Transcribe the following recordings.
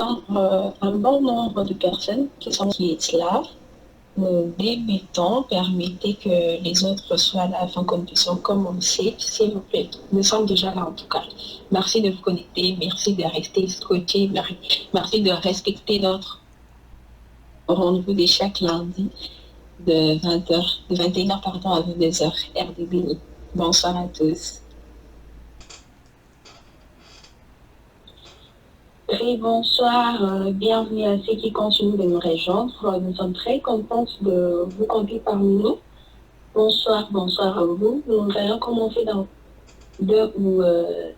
Un bon nombre de personnes qui est là. Nous débutons, permettez que les autres soient là afin que nous puissions commencer, s'il vous plaît. Nous sommes déjà là en tout cas. Merci de vous connecter, merci de rester scotché, merci de respecter notre rendez-vous de chaque lundi de 20h, de 21h pardon, à 22h, RDB. Bonsoir à tous. Et bonsoir, bienvenue à ceux qui continuent de nous rejoindre. Nous sommes très contents de vous compter parmi nous. Bonsoir à vous. Nous allons commencer dans une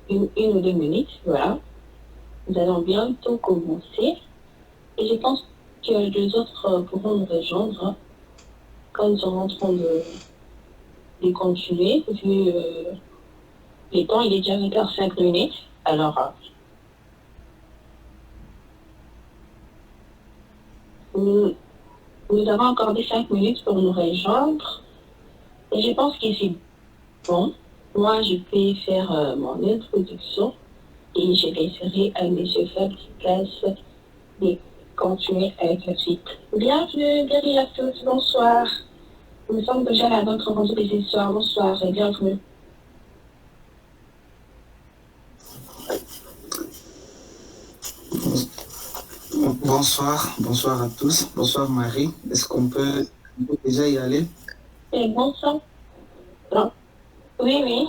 ou deux minutes. Voilà. Nous allons bientôt commencer. Et je pense que les autres pourront nous rejoindre quand nous serons en train de continuer. Vu les temps, il est déjà 8h05 minutes. Alors, nous avons encore 5 minutes pour nous rejoindre. Et je pense que c'est bon. Moi, je peux faire mon introduction et je laisserai à M. Fabrice de continuer avec la suite. Bienvenue à tous, bonsoir. Nous sommes déjà à notre rendez-vous de ce soir. Bonsoir et bienvenue. Bonsoir à tous. Bonsoir Marie. Est-ce qu'on peut déjà y aller? Bonsoir. Non. Oui.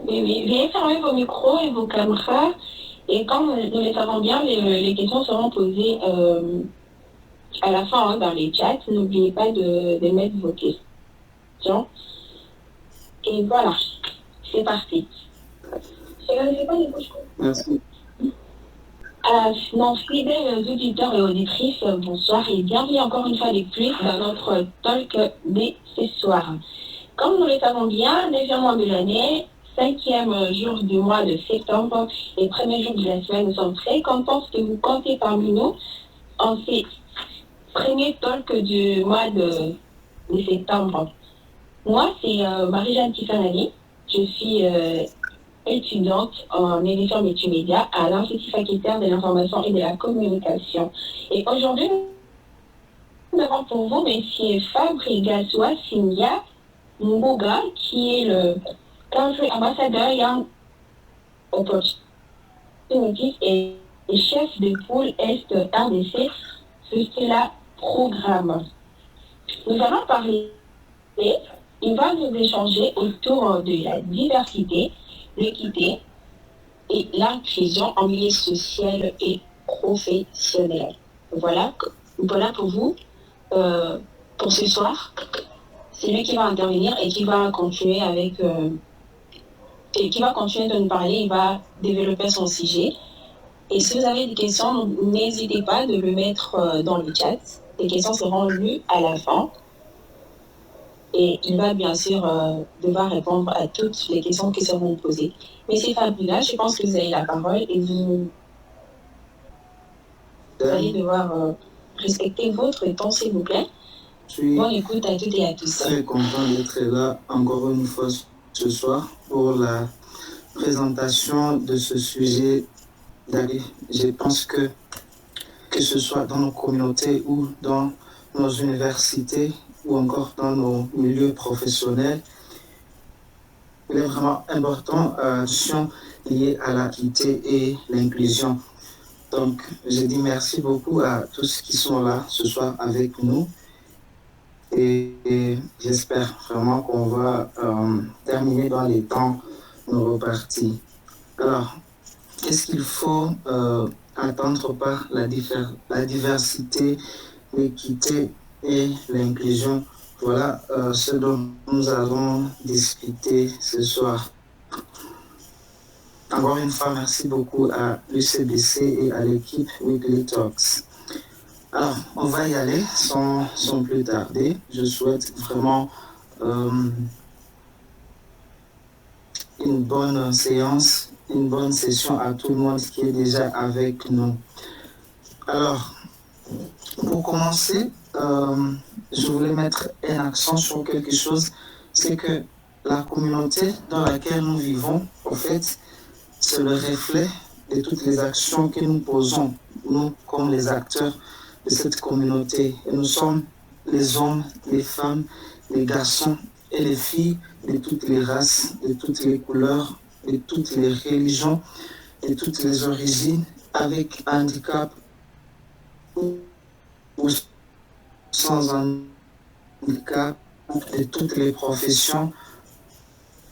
Veuillez fermer vos micros et vos caméras. Et quand nous les savons bien, les questions seront posées à la fin dans les chats. N'oubliez pas de mettre vos questions. Et voilà, c'est parti. Merci. Non, fidèles auditeurs et auditrices, bonsoir et bienvenue encore une fois de plus dans notre talk de ce soir. Comme nous le savons bien, 9e mois de l'année, 5e jour du mois de septembre et premier jour de la semaine, nous sommes très contents que vous comptez parmi nous en ces premiers talks du mois de septembre. Moi, c'est Marie-Jeanne Tifanani. Je suis étudiante en édition multimédia à l'Institut facultaire de l'information et de la communication. Et aujourd'hui, nous avons pour vous M. Fabrigaswa Simia Mbuga, qui est le country ambassadeur Young Opportunities et chef de pôle Est RDC sur cela programme. Nous allons parler, il va nous échanger autour de la diversité, l'équité et l'inclusion en milieu social et professionnel. Voilà pour vous, pour ce soir. C'est lui qui va intervenir et qui va continuer de nous parler, il va développer son sujet. Et si vous avez des questions, n'hésitez pas de le mettre dans le chat. Les questions seront lues à la fin. Et il va bien sûr devoir répondre à toutes les questions qui seront posées. Monsieur Fabula, je pense que vous avez la parole et vous allez devoir respecter votre temps, s'il vous plaît. Bonne écoute à toutes et à tous. Je suis très content d'être là encore une fois ce soir pour la présentation de ce sujet. Je pense que ce soit dans nos communautés ou dans nos universités ou encore dans nos milieux professionnels, il est vraiment important liée à l'équité et l'inclusion. Donc, je dis merci beaucoup à tous qui sont là ce soir avec nous et j'espère vraiment qu'on va terminer dans les temps nous repartis. Alors, qu'est-ce qu'il faut attendre par la diversité, l'équité et l'inclusion? Voilà ce dont nous allons discuter ce soir. Encore une fois, merci beaucoup à l'UCBC et à l'équipe Weekly Talks. Alors, on va y aller sans plus tarder. Je souhaite vraiment une bonne séance, une bonne session à tout le monde qui est déjà avec nous. Alors, pour commencer, je voulais mettre un accent sur quelque chose, c'est que la communauté dans laquelle nous vivons, en fait, c'est le reflet de toutes les actions que nous posons nous comme les acteurs de cette communauté. Et nous sommes les hommes, les femmes, les garçons et les filles de toutes les races, de toutes les couleurs, de toutes les religions, de toutes les origines, avec handicap ou sans handicap, de toutes les professions.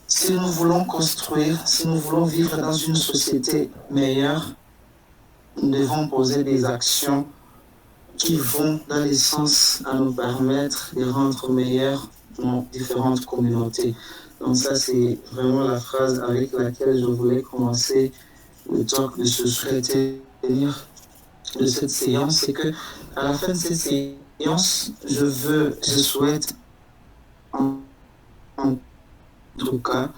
Si nous voulons construire, si nous voulons vivre dans une société meilleure, nous devons poser des actions qui vont dans le sens à nous permettre de rendre meilleures nos différentes communautés. Donc ça, c'est vraiment la phrase avec laquelle je voulais commencer le talk de ce tenir de cette séance. C'est que à la fin de cette séance, je souhaite en tout cas,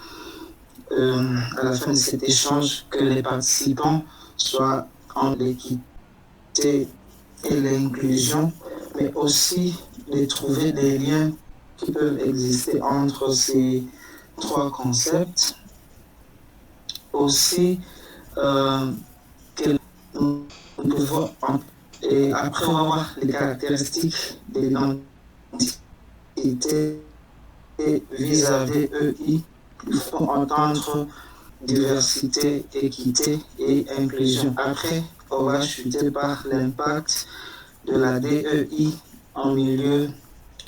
à la fin de cet échange, que les participants soient en l'équité et l'inclusion, mais aussi de trouver des liens qui peuvent exister entre ces trois concepts. Aussi, que nous devons, et après avoir les caractéristiques de l'identité vis-à-vis EI, il faut entendre diversité, équité et inclusion. Après, on va chuter par l'impact de la DEI en milieu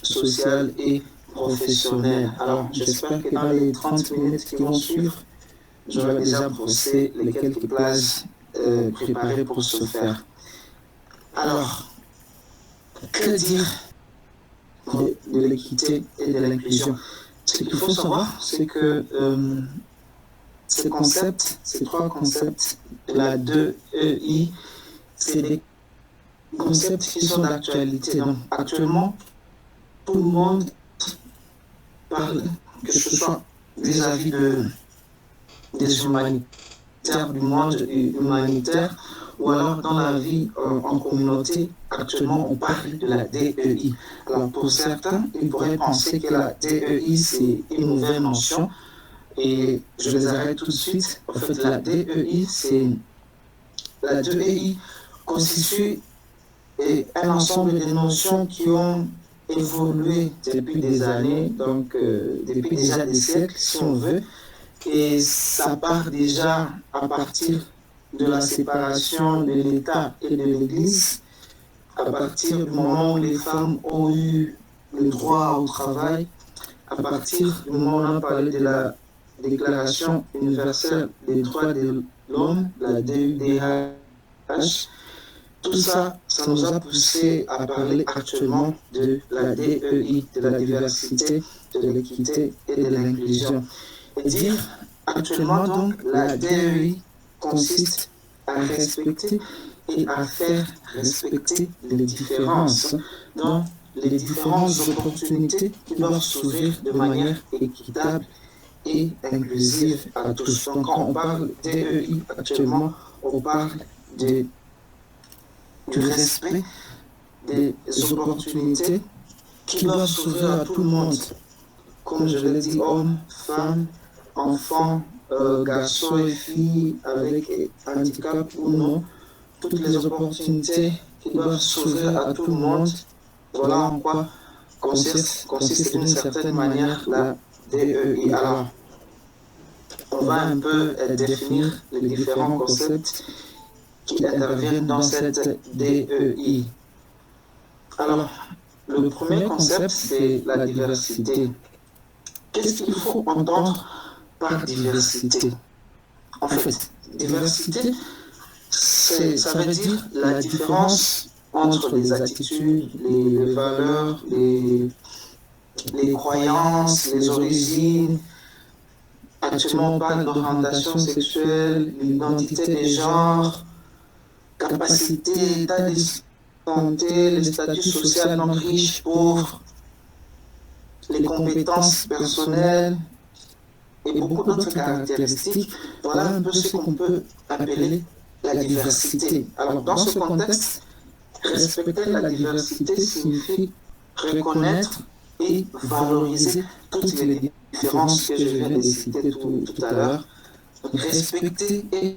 social et professionnel. Alors, j'espère que dans les 30 minutes qui vont suivre, j'aurai déjà brossé les quelques plages préparées pour ce faire. Alors, que dire de l'équité et de l'inclusion? Ce qu'il faut savoir, c'est que ces concepts, ces trois concepts de la 2EI, c'est des concepts qui sont d'actualité. Donc, actuellement, tout le monde parle, que ce soit vis-à-vis des humanitaires, du monde humanitaire, ou alors dans la vie en communauté. Actuellement, on parle de la DEI. Alors, pour certains, ils pourraient penser que la DEI, c'est une nouvelle notion. Et je les arrête tout de suite. En fait, la DEI, la 2EI constitue un ensemble de notions qui ont évolué depuis des années, donc depuis déjà des siècles, si on veut. Et ça part déjà à partir de la séparation de l'État et de l'Église, à partir du moment où les femmes ont eu le droit au travail, à partir du moment où on a parlé de la Déclaration universelle des droits de l'homme, la DUDH. Tout ça, ça nous a poussé à parler actuellement de la DEI, de la diversité, de l'équité et de l'inclusion. Et dire actuellement donc, la DEI consiste à respecter et à faire respecter les différences, donc les différentes opportunités qui doivent s'ouvrir de manière équitable et inclusive à tous. Donc quand on parle DEI actuellement, on parle du respect des opportunités qui doivent s'ouvrir à tout le monde. Comme je l'ai dit, hommes, femmes, enfants, garçons et filles avec handicap ou non, toutes les opportunités qui doivent s'ouvrir à tout le monde. Voilà en quoi consiste d'une certaine manière la DEI. Alors, on va un peu définir les différents concepts qui interviennent dans cette DEI. Alors, le premier concept, c'est la diversité. Qu'est-ce qu'il faut entendre par diversité? En fait, diversité, ça veut dire la différence entre les attitudes, les valeurs, les croyances, les origines. Actuellement, on parle d'orientation sexuelle, l'identité des genres, capacité, état de santé, le statut social, donc riche, pauvre, les compétences personnelles et beaucoup d'autres caractéristiques. Voilà un peu ce qu'on peut appeler la diversité. Alors, dans ce contexte, respecter la diversité signifie reconnaître et valoriser toutes les différences que je viens de citer tout à l'heure. Respecter et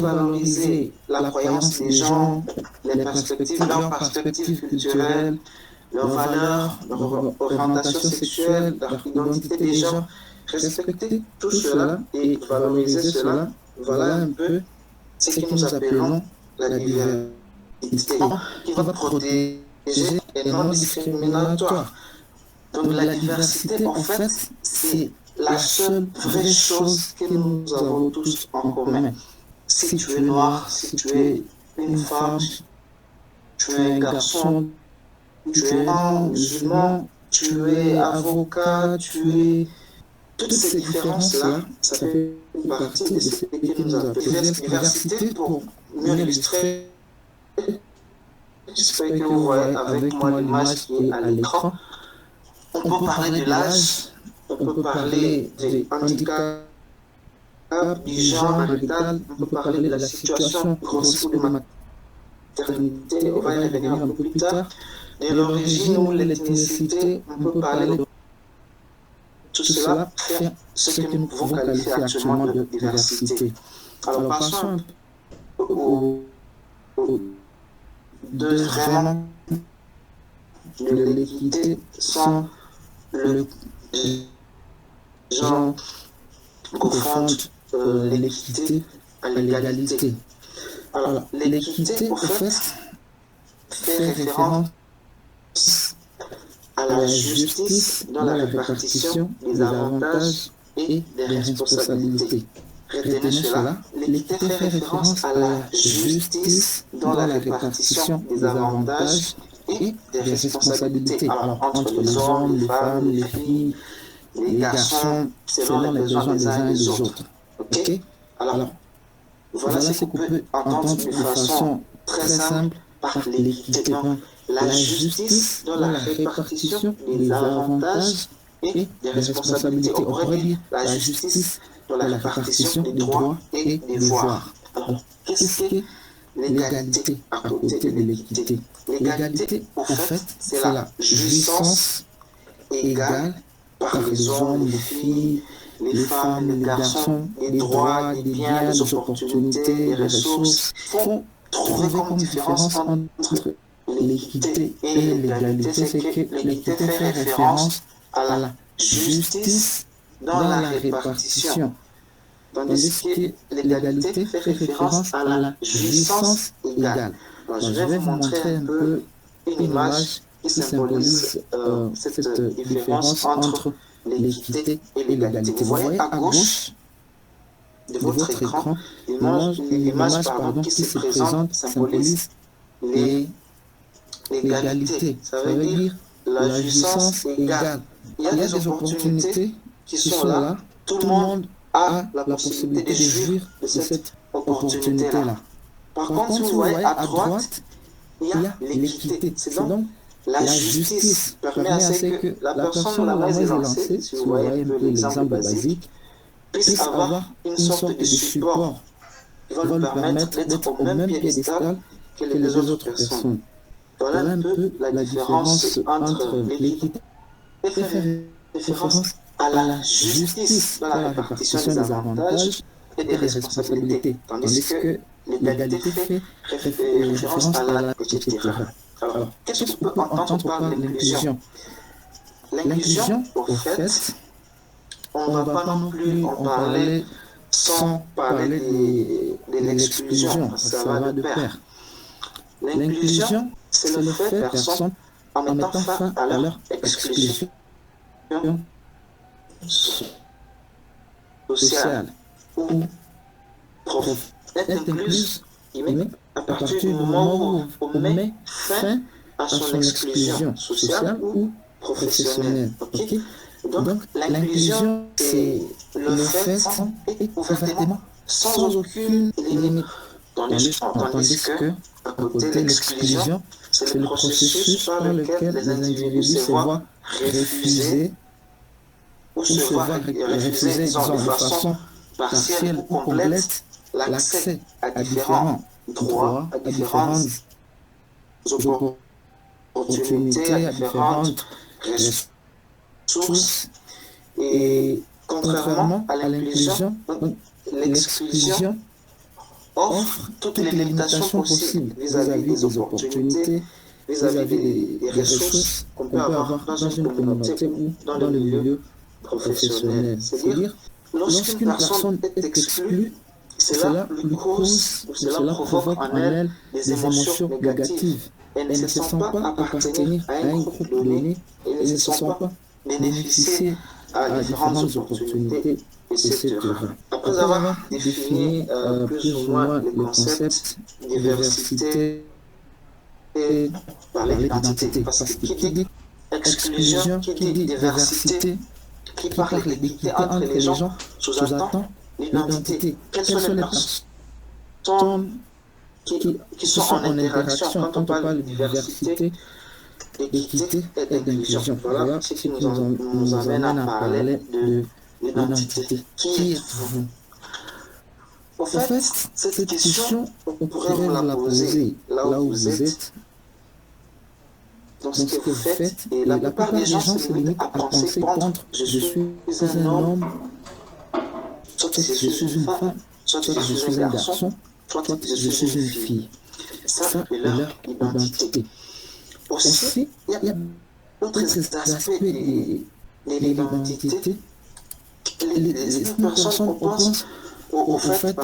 valoriser la croyance des gens, leurs perspectives culturelles, leurs valeurs, leur orientation sexuelle, leur identité des gens. Respecter tout cela et valoriser cela, voilà un peu ce que nous appelons la diversité, qui va protéger et non discriminatoire. Donc la diversité, en fait, c'est la seule vraie chose que nous avons tous en commun. Si tu es noir, si tu es une femme, si tu es un garçon, tu es un musulman, tu es avocat, tu es... Toutes ces différences-là, ça fait partie de ce que nous appelons diversité. Pour mieux l'illustrer, j'espère que vous voyez avec moi l'image qui est à l'écran. On peut parler de l'âge, on peut parler du handicap, du genre marital, on peut parler de la situation grosse ou de maternité, on va y revenir un peu plus tard, de l'origine ou l'ethnicité, on peut parler de tout cela fait ce que nous pouvons qualifier actuellement de diversité. Alors passons un peu aux deux vraiment de l'équité sans le gens confondent l'équité à l'égalité. Alors l'équité au fait fait référence à la justice dans la répartition des avantages et des responsabilités. Retenez cela, l'équité fait référence à la justice dans la répartition des avantages et des responsabilités. Alors entre les hommes, les femmes, les filles, les garçons, selon les besoins des uns et des autres. Ok? Alors voilà ce qu'on peut entendre de façon très simple par l'équité. La justice dans la répartition des avantages et des responsabilités. On pourrait dire la justice dans la répartition des droits et des devoirs. Alors, qu'est-ce que l'égalité à côté de l'équité? L'égalité, en fait, c'est la jouissance égale par les hommes, les filles, les femmes, les garçons, des droits, des biens, des opportunités, des ressources. Faut trouver comme différence entre l'équité et l'égalité, c'est que l'équité fait référence à la justice dans la répartition, tandis que l'égalité fait référence à la jouissance égale. Alors, je vais vous montrer un peu une image qui symbolise cette différence entre l'équité et l'égalité. Vous voyez à gauche de votre écran l'image qui se présente symbolise l'égalité, ça veut dire la jouissance égale. Il y a des opportunités qui sont là, tout le monde a la possibilité de jouir de cette opportunité-là. Par contre, si vous voyez à droite, il y a l'équité. C'est donc la justice permet à ce que la personne la moins élancée, si vous voyez un peu l'exemple basique, puisse avoir une sorte de support qui va lui permettre d'être au même piédestal que les autres personnes. Voilà un peu la différence entre l'équité et fait référence à la justice dans la répartition des avantages et des responsabilités, tandis que l'égalité fait référence à la etc. Alors, qu'est-ce qu'on peut entendre par l'inclusion? L'inclusion, au fait, on ne va pas non plus en parler sans parler de l'exclusion, ça va de pair. L'inclusion, c'est le fait de personnes en mettant fin à leur exclusion sociale ou être incluse à partir du moment où on met fin à son exclusion sociale ou professionnelle. Okay? Donc l'inclusion, c'est le fait et ouvertement, sans aucune limite. Tandis que, à côté de l'exclusion, c'est le processus par lequel les individus se voient refuser ou se voient refuser, disons, de façon partielle ou complète, l'accès à différents droits, à différentes opportunités, à différentes ressources. Et contrairement à l'inclusion, l'exclusion offre toutes les limitations possibles vis-à-vis des opportunités, vis-à-vis des ressources qu'on peut avoir dans une communauté ou dans le milieu professionnel. C'est-à-dire, lorsqu'une personne est exclue, cela lui cause ou cela provoque en elle des émotions négatives. Elle ne se sent pas appartenir à un groupe donné, elle ne se sent pas bénéficier à différentes opportunités, etc. Après avoir défini plus ou moins le concept diversité et parler d'identité, parce que qui dit exclusion, qui dit diversité, qui parle d'équité entre les gens, sous-entend l'identité. Quelles sont les personnes qui sont en interaction quand on parle de diversité, d'équité et d'inclusion? Voilà ce qui nous amène à parler de l'identité. Qui êtes-vous? En fait, cette question, on pourrait vous la poser là où vous êtes, dans ce que vous faites, et la plupart des gens se limitent à penser contre je suis un homme, soit je suis une femme, soit je suis un garçon, soit je suis une fille. Ça est leur identité. Aussi, il y a d'autres aspects de l'identité. Les personnes pensent au fait,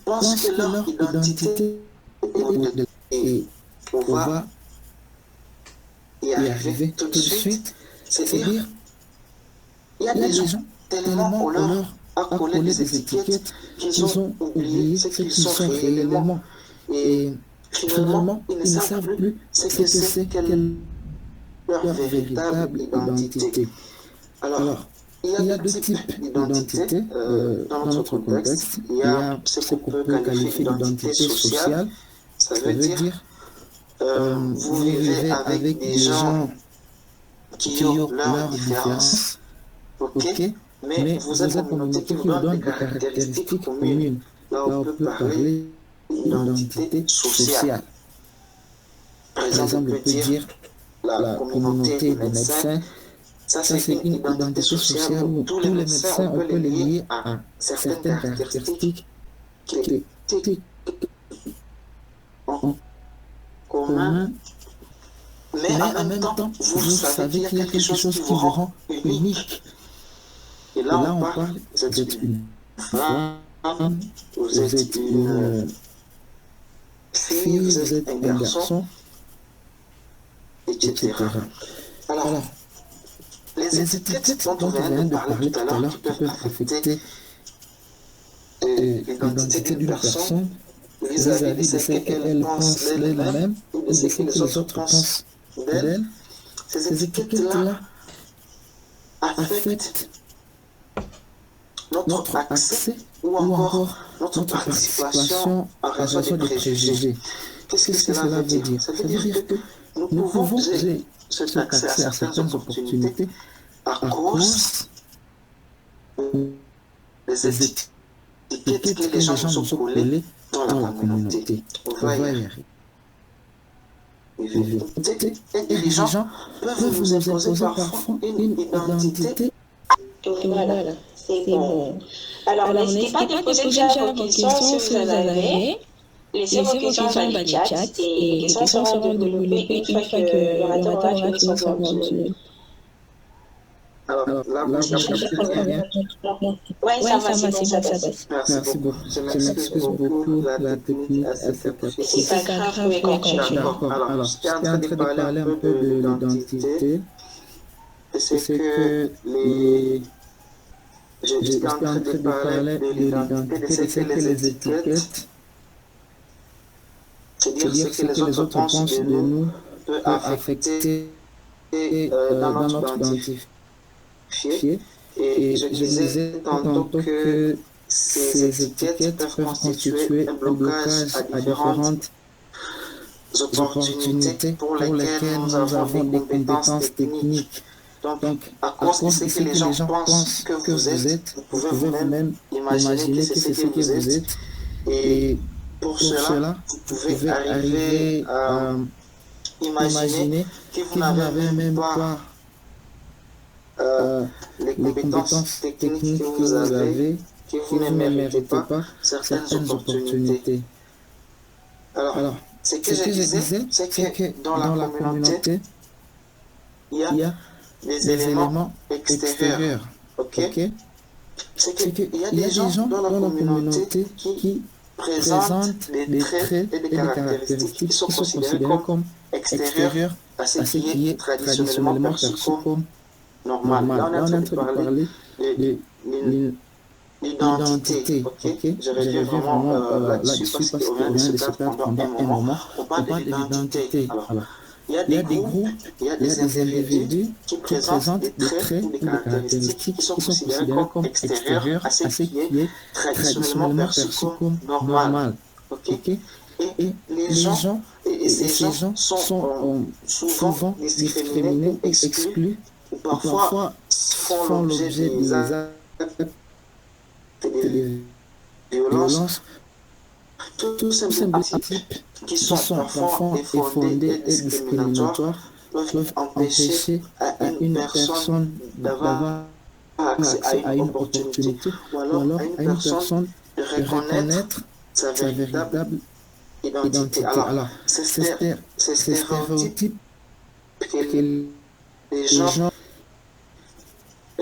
pensent que leur identité et on va y arriver tout de suite. C'est-à-dire, il y a des gens tellement on leur a collé des étiquettes qu'ils ont oublié ce qu'ils sont réellement. Et finalement, ils ne savent plus ce que c'est qu'elle leur véritable identité. Alors, il y a deux types d'identité dans notre contexte. Il y a ce qu'on peut qualifier d'identité sociale. Ça veut dire vous vivez avec des gens qui ont leurs différences, ok, mais vous êtes une communauté qui vous donne des caractéristiques communes. Là, on peut parler d'identité sociale. Par exemple, on peut dire la communauté des médecins. Ça, c'est une identité sociale où tous les médecins, on peut les lier à certaines caractéristiques qui ont commun. Mais en même temps, vous savez qu'il y a quelque chose qui vous rend unique. Et là, on parle, vous êtes une femme, vous êtes une fille, vous êtes un garçon, etc. Alors, les étiquettes dont on vient de parler tout à l'heure qui peuvent affecter l'identité d'une personne vis-à-vis de ce qu'elle pense d'elle-même ou de ce que les autres pensent d'elle, ces étiquettes-là affectent notre accès ou encore notre participation en raison des préjugés. Qu'est-ce que cela veut dire? Ça veut dire que nous pouvons avoir cet accès à certaines opportunités à cause des étiquettes que les gens nous ont collées dans la communauté. On va y arriver. Et les gens peuvent nous imposer parfois une identité. Voilà, c'est bon. Alors, n'hésitez pas à poser déjà vos questions si vous en avez. Laissez vos questions dans le chat et les questions seront développées une fois que l'orateur aura fini son contenu. Alors, là, oui, ça va, c'est bon, ça passe. Merci beaucoup. Je m'excuse beaucoup, la technique est c'est pas grave, vous pouvez continuer. D'accord. Alors, j'étais en train de parler un peu de l'identité. C'est que j'étais en train de parler de l'identité, de ce que les étiquettes, c'est-à-dire ce que les autres pensent de nous, peut affecter dans notre identité. Et je disais tantôt que ces étiquettes peuvent constituer un blocage à différentes opportunités pour lesquelles nous avons des compétences techniques. Donc, à cause de ce que les gens pensent que vous êtes, vous pouvez vous-même imaginer que c'est ce que vous êtes. Et pour cela, vous pouvez arriver à imaginer que vous n'avez même pas les compétences techniques que vous avez que vous ne méritez pas certaines opportunités. Alors, ce que je disais, c'est que dans la communauté, il y a des éléments extérieurs. Ok? C'est qu'il y a des gens dans la communauté qui présentent des traits et des caractéristiques qui sont considérés comme extérieurs à ce qui est traditionnellement perçu comme normal. Là, on est en train de parler de l'identité. Okay? Je reviens vraiment là-dessus parce qu'on vient de se perdre pendant un moment. On parle de l'identité. Alors, il y a des groupes, il y a des individus qui présentent des traits ou des caractéristiques qui sont considérés comme extérieurs à ce qui est traditionnellement perçu comme normal. Okay? Et les gens, ces gens sont souvent discriminés, exclus, ou parfois font l'objet des actes de violence, tous ces principes qui sont parfois fondés et discriminatoires peuvent empêcher à une personne d'avoir accès à une opportunité ou alors à une personne de reconnaître sa véritable identité. Alors, ces stéréotypes que les gens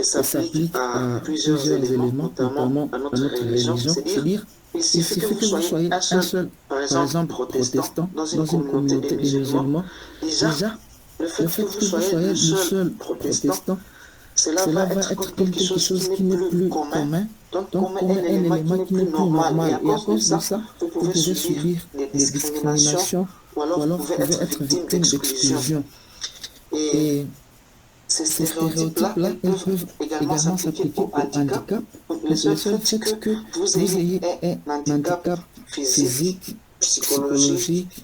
s'appliquent à plusieurs éléments, notamment à notre religion, c'est-à-dire il suffit que vous soyez un seul, par exemple, protestant dans une communauté de musulmans. Déjà, le fait que vous soyez le seul protestant, cela va être quelque chose qui n'est plus commun, donc comme un élément qui n'est plus normal. Et à cause de ça, vous pouvez subir des discriminations ou alors vous pouvez être victime d'exclusion. Et ces stéréotypes-là, ils peuvent également s'appliquer au handicap. Le seul fait que vous ayez un handicap physique, psychologique,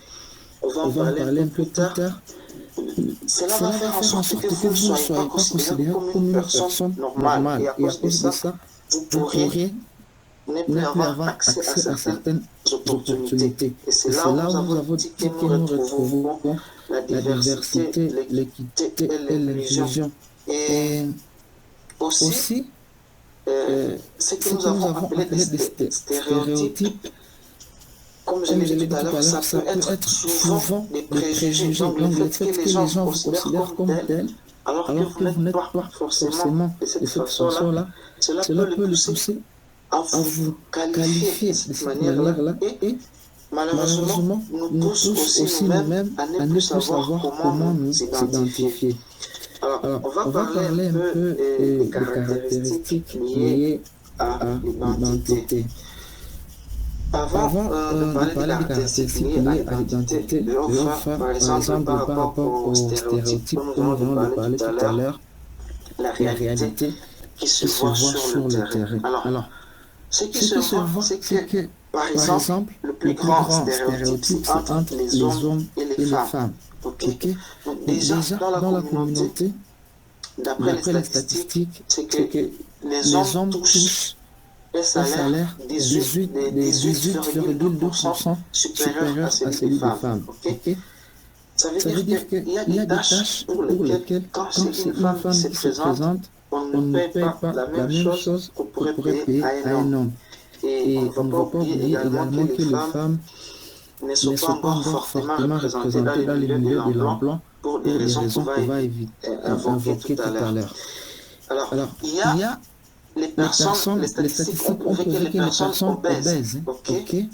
on va en parler un peu plus tard, cela va faire en sorte que vous ne soyez pas considéré comme une personne normale. Et à cause de ça, vous pourriez ne plus avoir accès à certaines opportunités. Et c'est là où nous avons dit que nous retrouvons la diversité, l'équité et l'inclusion. Et aussi, ce que nous avons appelé des stéréotypes, comme je l'ai dit tout à l'heure, ça peut être souvent des préjugés. Donc le fait que les gens vous considèrent comme tel, alors que vous n'êtes pas forcément de cette façon-là, cela peut le pousser à vous qualifier de cette manière-là et malheureusement nous pousse aussi nous-mêmes à ne plus savoir comment nous identifier. Alors, on va parler un peu des caractéristiques liées à l'identité. Avant de parler des caractéristiques liées à l'identité, on va faire par exemple par rapport aux stéréotypes dont nous venons de parler tout à l'heure, la réalité qui se voit sur le terrain. Alors, ce qui se voit, c'est que, par exemple, le plus grand stéréotype, c'est entre les hommes et les femmes. Okay? Donc déjà, dans la communauté, d'après les statistiques, c'est que les hommes touchent un salaire de 18,2% supérieur à celui des femmes. Okay? Ça veut dire qu'il y a des tâches pour lesquelles, quand c'est une femme qui se présente, on ne paye pas la même chose qu'on pourrait payer à un homme. Et on ne va pas oublier également que les femmes ne sont pas encore fortement représentées dans le milieu de l'emploi pour des raisons qu'on va invoquer tout à l'heure. Alors, il y a les personnes, les statistiques ont prouvé que les personnes obèses, okay?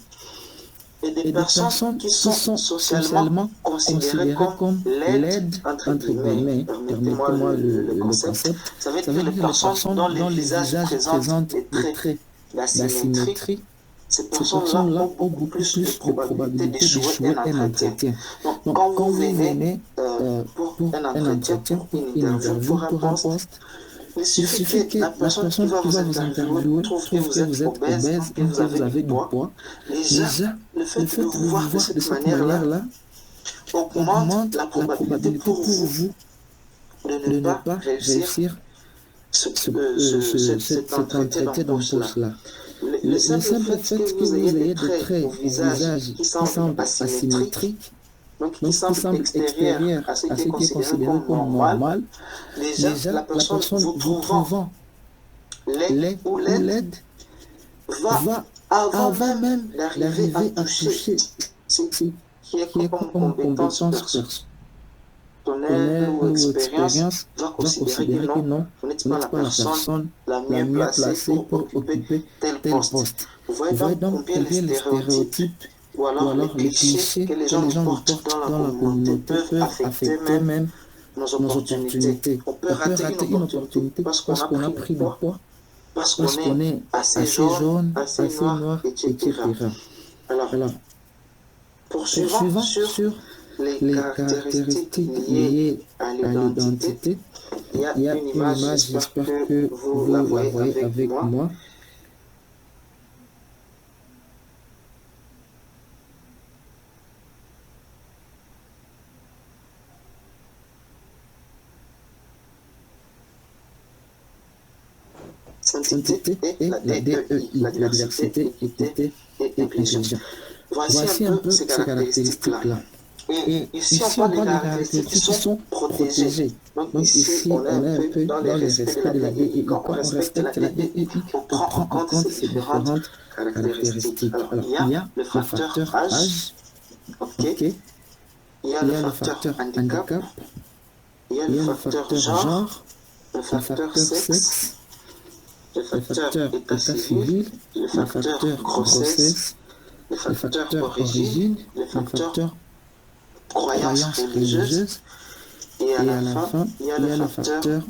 Et des personnes qui sont socialement considérées comme laides, entre guillemets, permettez-moi le concept, ça veut dire que les personnes dont les visages présentent des traits d'asymétrie, ces personnes-là ont beaucoup plus de probabilité d'échouer un entretien. Donc, quand vous venez pour un entretien, pour une interview, pour un poste, il suffit que la personne qui va vous interviewer trouve que vous êtes obèse, que vous avez du poids. Déjà, le fait de vous voir de cette manière-là augmente la probabilité pour vous de ne pas réussir cet entretien dans ce poste-là. Le simple fait que vous ayez des traits au visage qui semblent asymétriques, donc qui semblent extérieurs à ce qui est considéré comme normal, déjà la personne vous trouvant laid ou laide va, avant même d'arriver à toucher ce qui est comme compétence personnelle ou expérience, va considérer que non, vous n'êtes pas la personne la mieux placée pour occuper tel poste. Vous voyez donc combien les stéréotypes ou alors les clichés que les gens nous portent dans la communauté peuvent affecter même nos opportunités. On peut rater une opportunité parce qu'on a pris du poids, parce qu'on est assez jaune, assez noir, etc. Alors, poursuivant sur les caractéristiques liées à l'identité, il y a une image, j'espère que vous la voyez avec moi. Identité et la DEI, la diversité, équité et inclusion. Voici un peu ces caractéristiques-là. Et ici, on parle des caractéristiques qui sont protégées. Donc ici, on est un peu dans les respects de la DEI. Quand on respecte la DEI, on prend en compte ces différentes caractéristiques. Alors, il y a le facteur âge, il y a le facteur handicap, il y a le facteur genre, le facteur sexe, le facteur état civil, le facteur grossesse, le facteur origine, le facteur croyance religieuse, et à la fin, il y a le facteur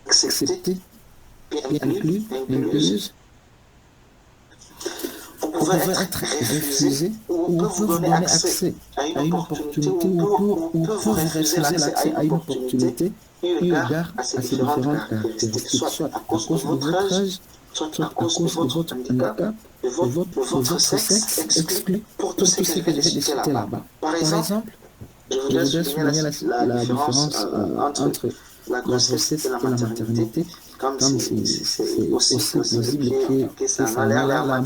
accepté, inclus, incluse. Vous pouvez être refusé ou on peut vous donner accès à une opportunité ou on peut vous refuser l'accès à une opportunité eu égard à ces différentes caractéristiques, soit à cause de votre âge, soit à cause de votre handicap, de votre sexe exclu pour tous ceux que je vais citer là-bas. Par exemple, je voudrais souligner la différence entre la grossesse et la maternité, comme c'est aussi possible que ça a l'air la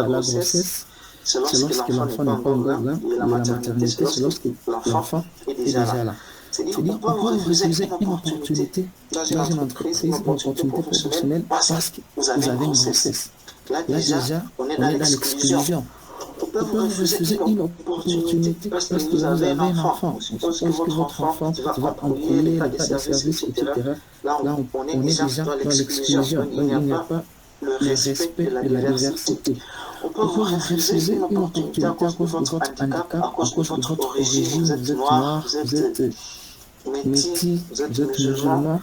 grossesse, c'est lorsque l'enfant n'est pas encore là, et la maternité, c'est lorsque l'enfant est déjà là. C'est-à-dire qu'on peut vous refuser une opportunité dans une entreprise, une opportunité professionnelle parce que vous avez une grossesse. Là déjà, on est dans l'exclusion. On peut vous refuser une opportunité parce que vous avez un enfant. On suppose que votre enfant va employer l'état de service, etc. Là, on est déjà dans l'exclusion. Il n'y a pas le respect de la diversité. On peut vous refuser une opportunité à cause de votre handicap, à cause de votre origine. Vous êtes noir, vous êtes métis, vous êtes musulman,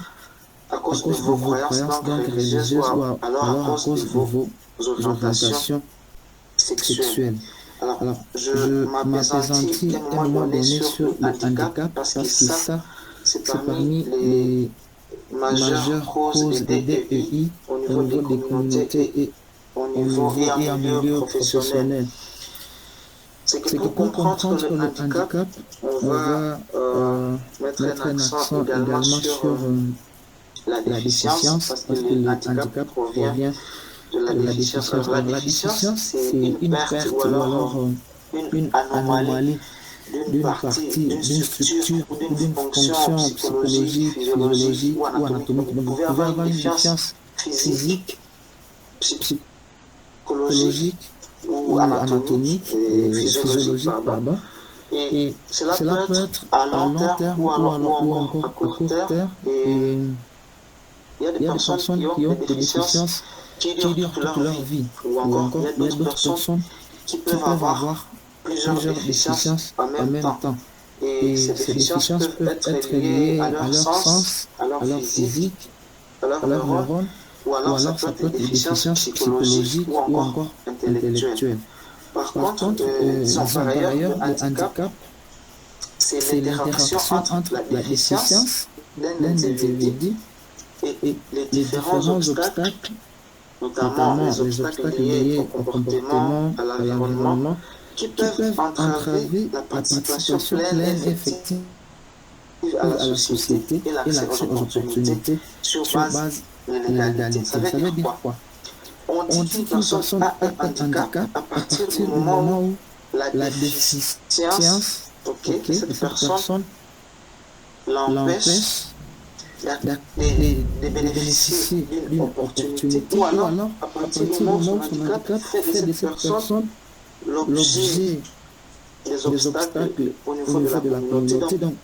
à cause de vos croyances religieuses ou alors à cause de vos orientations sexuelles. Alors, je m'appesantis à un moment donné sur le handicap parce que ça, c'est parmi les majeures causes des DEI au niveau des communautés et au niveau et en milieu professionnel. C'est que pour comprendre le handicap, on va mettre un accent également sur la déficience, parce que le handicap provient de la déficience. Alors, la déficience, c'est une perte ou alors une anomalie d'une partie, d'une structure ou d'une fonction psychologique, physiologique ou anatomique. Donc, vous pouvez avoir une déficience physique, psychologique ou anatomique, physiologique, pardon. Et cela peut être à long terme ou encore à court terme. Et il y a des personnes qui ont des déficiences qui durent toute leur vie. Ou encore, il y a d'autres personnes qui peuvent avoir plusieurs déficiences en même temps. Et ces déficiences peuvent être liées à leur sens, à leur physique, à leurs neurones, ou alors ça peut être des déficiences psychologiques ou encore intellectuelles. Par contre, par ailleurs, le handicap, c'est l'interaction entre la déficience d'un individu et les différents obstacles, notamment les obstacles liés au comportement, à l'environnement, qui peuvent entraver la participation pleine et effective à la société et l'accès aux opportunités sur base de l'égalité. Ça veut dire quoi? On dit qu'une personne a un handicap à partir du moment où la déficience, cette personne l'empêche de bénéficier d'une opportunité, ou alors, à partir du moment où son handicap fait de cette personne l'objet des obstacles au niveau de la communauté. Donc,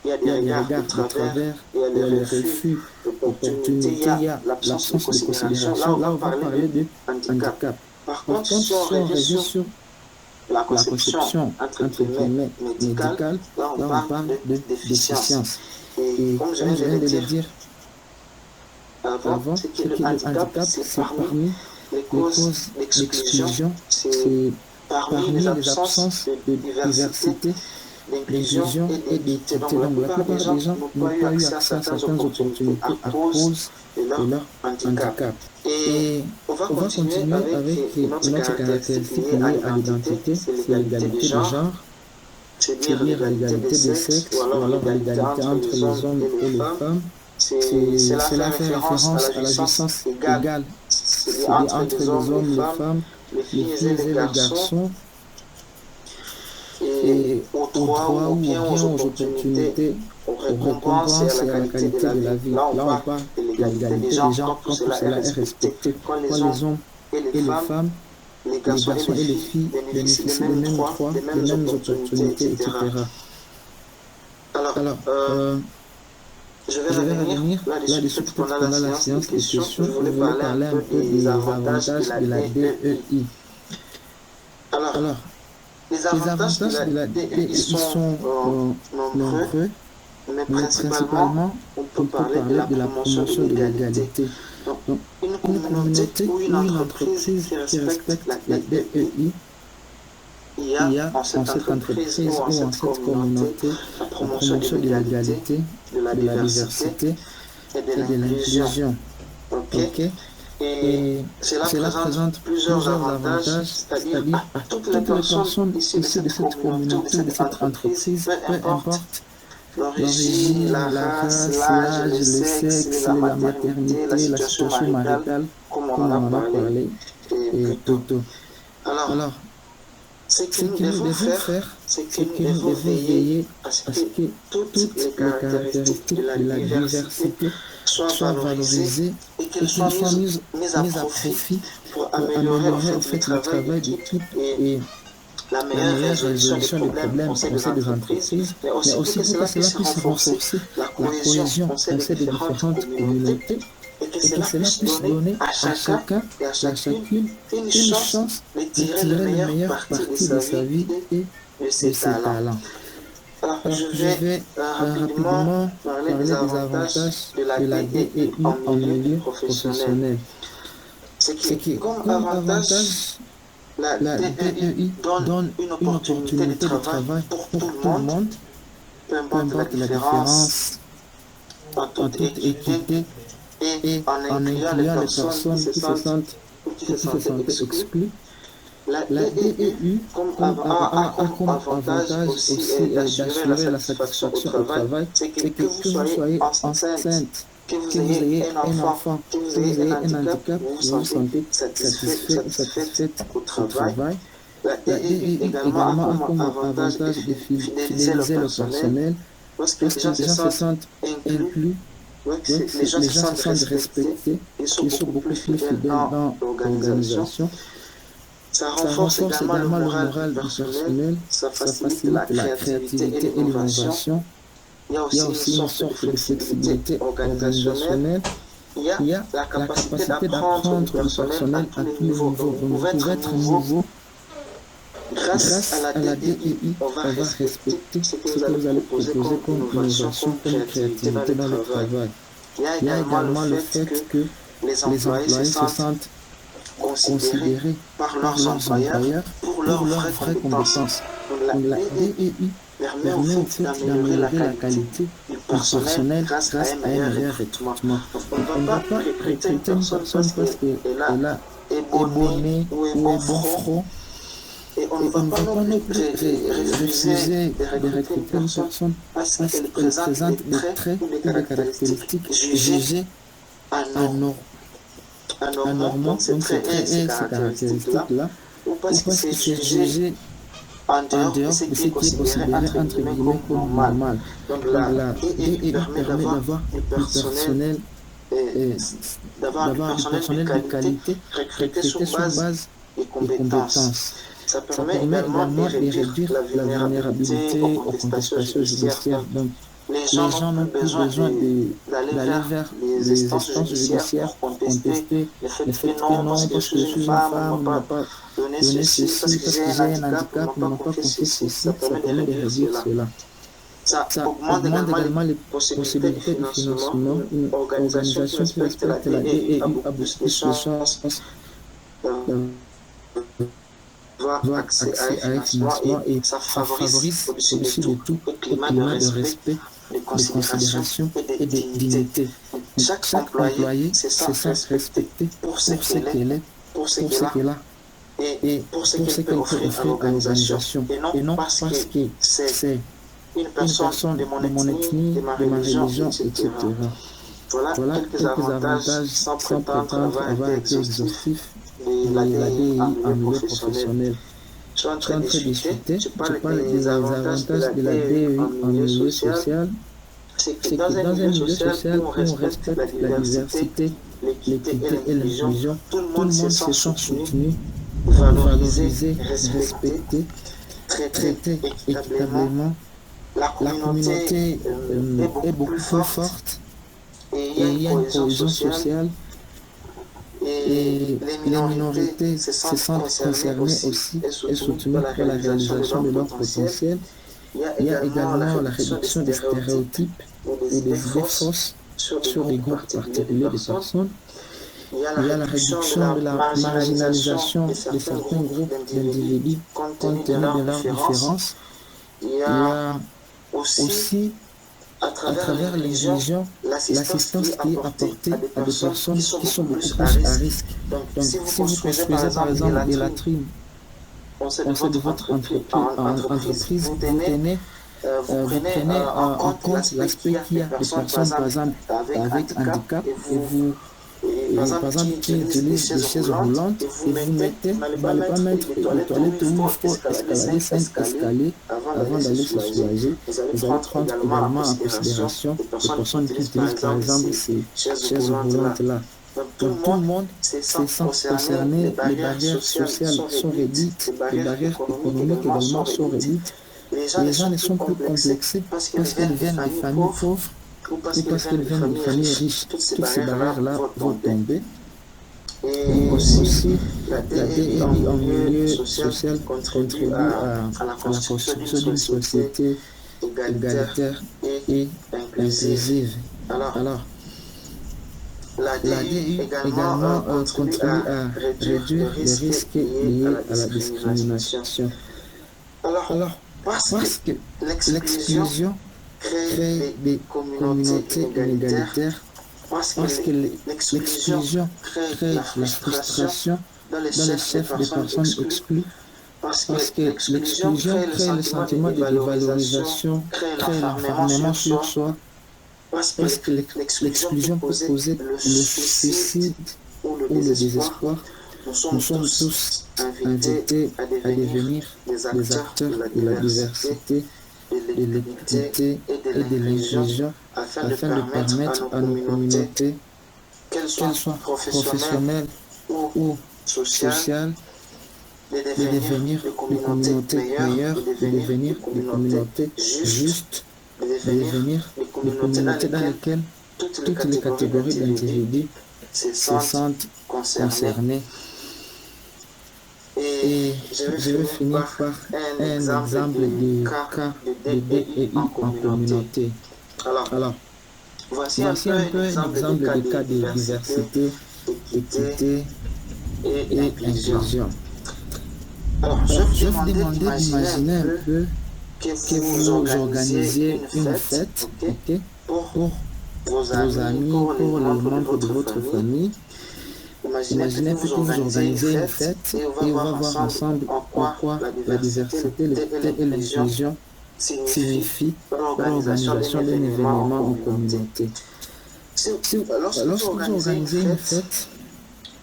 il y a des regards de travers, il y a les refus d'opportunités, il y a l'absence de considération. Là, on va parler de handicap. Par contre, si on revient sur la conception entre guillemets médicale, là on parle de déficience. Et comme je viens de le dire avant, c'est que le handicap, c'est parmi les causes d'exclusion, c'est parmi les absences de diversité, d'inclusion et d'équité. Donc la plupart des gens n'ont pas eu accès à certaines opportunités à cause de leur handicap. Et on va continuer avec une autre caractéristique liée à l'identité, c'est l'égalité de genre, c'est-à-dire l'égalité des sexes, ou alors l'égalité entre les hommes et les femmes. Cela fait référence à la jouissance égale, c'est-à-dire entre les hommes, les femmes, les filles et les garçons, et aux droits ou bien aux opportunités, aux récompenses et à la qualité de la vie. Là, on parle de l'égalité des genres quand tout cela est respecté. Quand les hommes et les femmes, les garçons et les filles bénéficient des mêmes droits, des mêmes opportunités, etc. Alors, je vais revenir là-dessus pendant la séance de questions. Je voulais parler un peu des avantages de la DEI. Alors, les avantages de la DEI sont nombreux, mais principalement, on peut parler de la promotion de l'égalité. Donc, une communauté ou une entreprise qui respecte la DEI, il y a en cette entreprise ou en cette communauté la promotion de l'égalité, de la diversité et de l'inclusion. Okay? Et cela présente plusieurs avantages, c'est-à-dire à toutes les personnes issues de cette communauté, de cette entreprise, peu importe l'origine, la race, l'âge, le sexe, la maternité, la situation maritale, comme on en a parlé plus tôt. Alors, ce que nous devons faire, c'est que nous devons veiller à ce que toutes les caractéristiques de la diversité soient valorisées et qu'elles soient mises à profit pour améliorer en fait le travail d'équipe et la meilleure résolution des problèmes au sein des entreprises, mais aussi pour que cela puisse renforcer la cohésion au sein des différentes communautés et que cela puisse donner à chacun et à chacune une chance de tirer le meilleur parti de sa vie et de ses talents. Alors, je vais rapidement parler des avantages de la DEI en milieu professionnel. C'est que, comme avantage, la DEI donne une opportunité de travail pour tout le monde, peu importe la différence, en toute équité et en incluant les personnes qui se sentent exclues. La DEI a comme avantage aussi d'assurer la satisfaction au travail, c'est que vous soyez enceinte, que vous ayez un enfant, que vous ayez un handicap, vous vous sentez satisfaite au travail. La DEI également a comme avantage de fidéliser le personnel, parce que les gens se sentent inclus, les gens se sentent respectés, ils sont beaucoup plus fidèles dans l'organisation. Ça renforce également le moral du personnel, ça facilite la créativité et l'innovation. Il y a aussi une sorte de flexibilité organisationnelle. Il y a la capacité d'apprendre du personnel à tous les niveaux. Donc, vous pouvez être nouveau. Grâce à la DEI, on va respecter ce que vous allez proposer comme innovation, comme créativité dans le travail. Il y a également le fait que les employés se sentent considérés par leurs employeurs pour leurs vraies compétences. Donc la DEI permet au fait d'améliorer la qualité du personnel grâce à un meilleur recrutement. On ne va pas recruter une personne parce qu'elle est bonnet ou est bon front. Et on ne va pas non plus refuser de recruter une personne parce qu'elle présente des traits ou des caractéristiques jugées anormaux, donc ces traits et ces caractéristiques-là, ou parce que c'est jugé en dehors de ce qui est considéré entre guillemets comme normal. Donc la DEI permet d'avoir du personnel de qualité recruté sur base des compétences. Ça permet également de réduire la vulnérabilité aux contestations judiciaires. Donc, les gens n'ont plus besoin d'aller vers les instances judiciaires pour contester le fait que non, parce que je suis une femme, on ne m'a pas donné ceci, parce que j'ai un handicap, on ne m'a pas confié ceci. Ça permet de réduire cela. Ça augmente également les possibilités de financement. Une organisation qui respecte la DEI a beaucoup de chances d'avoir accès à un financement et ça favorise au-dessus de tout le climat de respect, de considération et de dignité. Chaque employé se sent respecté pour ce qu'elle est, pour ce qu'elle a et pour ce qu'elle peut offrir à l'organisation. Et non parce que c'est une personne de mon ethnie, de ma religion, etc. Voilà quelques avantages sans prétendre avoir été exhaustif de la DEI en milieu professionnel. Je suis en train de discuter, je parle des avantages de la DEI en milieu social. C'est que dans un milieu social où on respecte la diversité, l'équité et l'inclusion, tout le monde se sent soutenu, valorisé, respecté, traité équitablement. La communauté est beaucoup plus forte et il y a une cohésion sociale et les minorités se sentent concernées aussi et soutenues pour la réalisation de leur potentiel. Il y a également la réduction des stéréotypes et des idées fausses sur les groupes particuliers de personnes. Il y a la réduction de la marginalisation de certains groupes d'individus compte tenu de leurs différences. Il y a aussi, à travers l'inclusion, l'assistance qui est apportée à des personnes qui sont beaucoup plus à risque. Donc si vous construisez par exemple des latrines au sein de votre entreprise, vous prenez en compte l'aspect qu'il y a des personnes par exemple avec handicap et vous par exemple qui utilisent des chaises roulantes et vous mettez, vous n'allez pas mettre les toilettes où il faut escalader 5 escaliers avant d'aller se soulager. Vous allez prendre également en considération les personnes qui utilisent par exemple ces chaises roulantes là. Donc tout le monde se sent concerné, les barrières sociales sont réduites, les barrières économiques également sont réduites. Les gens ne sont plus complexés parce qu'ils viennent de familles pauvres ou parce qu'ils viennent de familles riches. Toutes ces barrières-là vont tomber. Et aussi, la DEI en milieu social contribue à la construction d'une société égalitaire et inclusive. Alors, la DEI également contribue à réduire les risques liés à la discrimination. Alors, parce que l'exclusion crée des communautés inégalitaires, parce que l'exclusion crée la frustration dans les chefs des personnes exclues, parce que l'exclusion crée le sentiment de dévalorisation, crée l'enfermement sur soi, parce que l'exclusion peut causer le suicide ou le désespoir. Nous sommes tous invités à devenir des acteurs de la diversité, de l'équité et de l'inclusion afin de permettre à nos communautés, qu'elles soient professionnelles ou sociales, de devenir des communautés meilleures, de devenir des communautés justes, de devenir des communautés dans lesquelles toutes les catégories d'individus se sentent concernés. Et je vais finir par un exemple de cas de DEI en communauté. Alors, voici un peu un exemple de cas de diversité, équité et inclusion. Alors, je vais vous demander d'imaginer un peu que vous organisiez une fête, okay, pour vos amis, pour les membres de votre famille. Imaginez que vous organisez une fête et on va voir ensemble en quoi la diversité, l'équité et l'inclusion signifient pour l'organisation d'un événement en communauté. Lorsque vous organisez une fête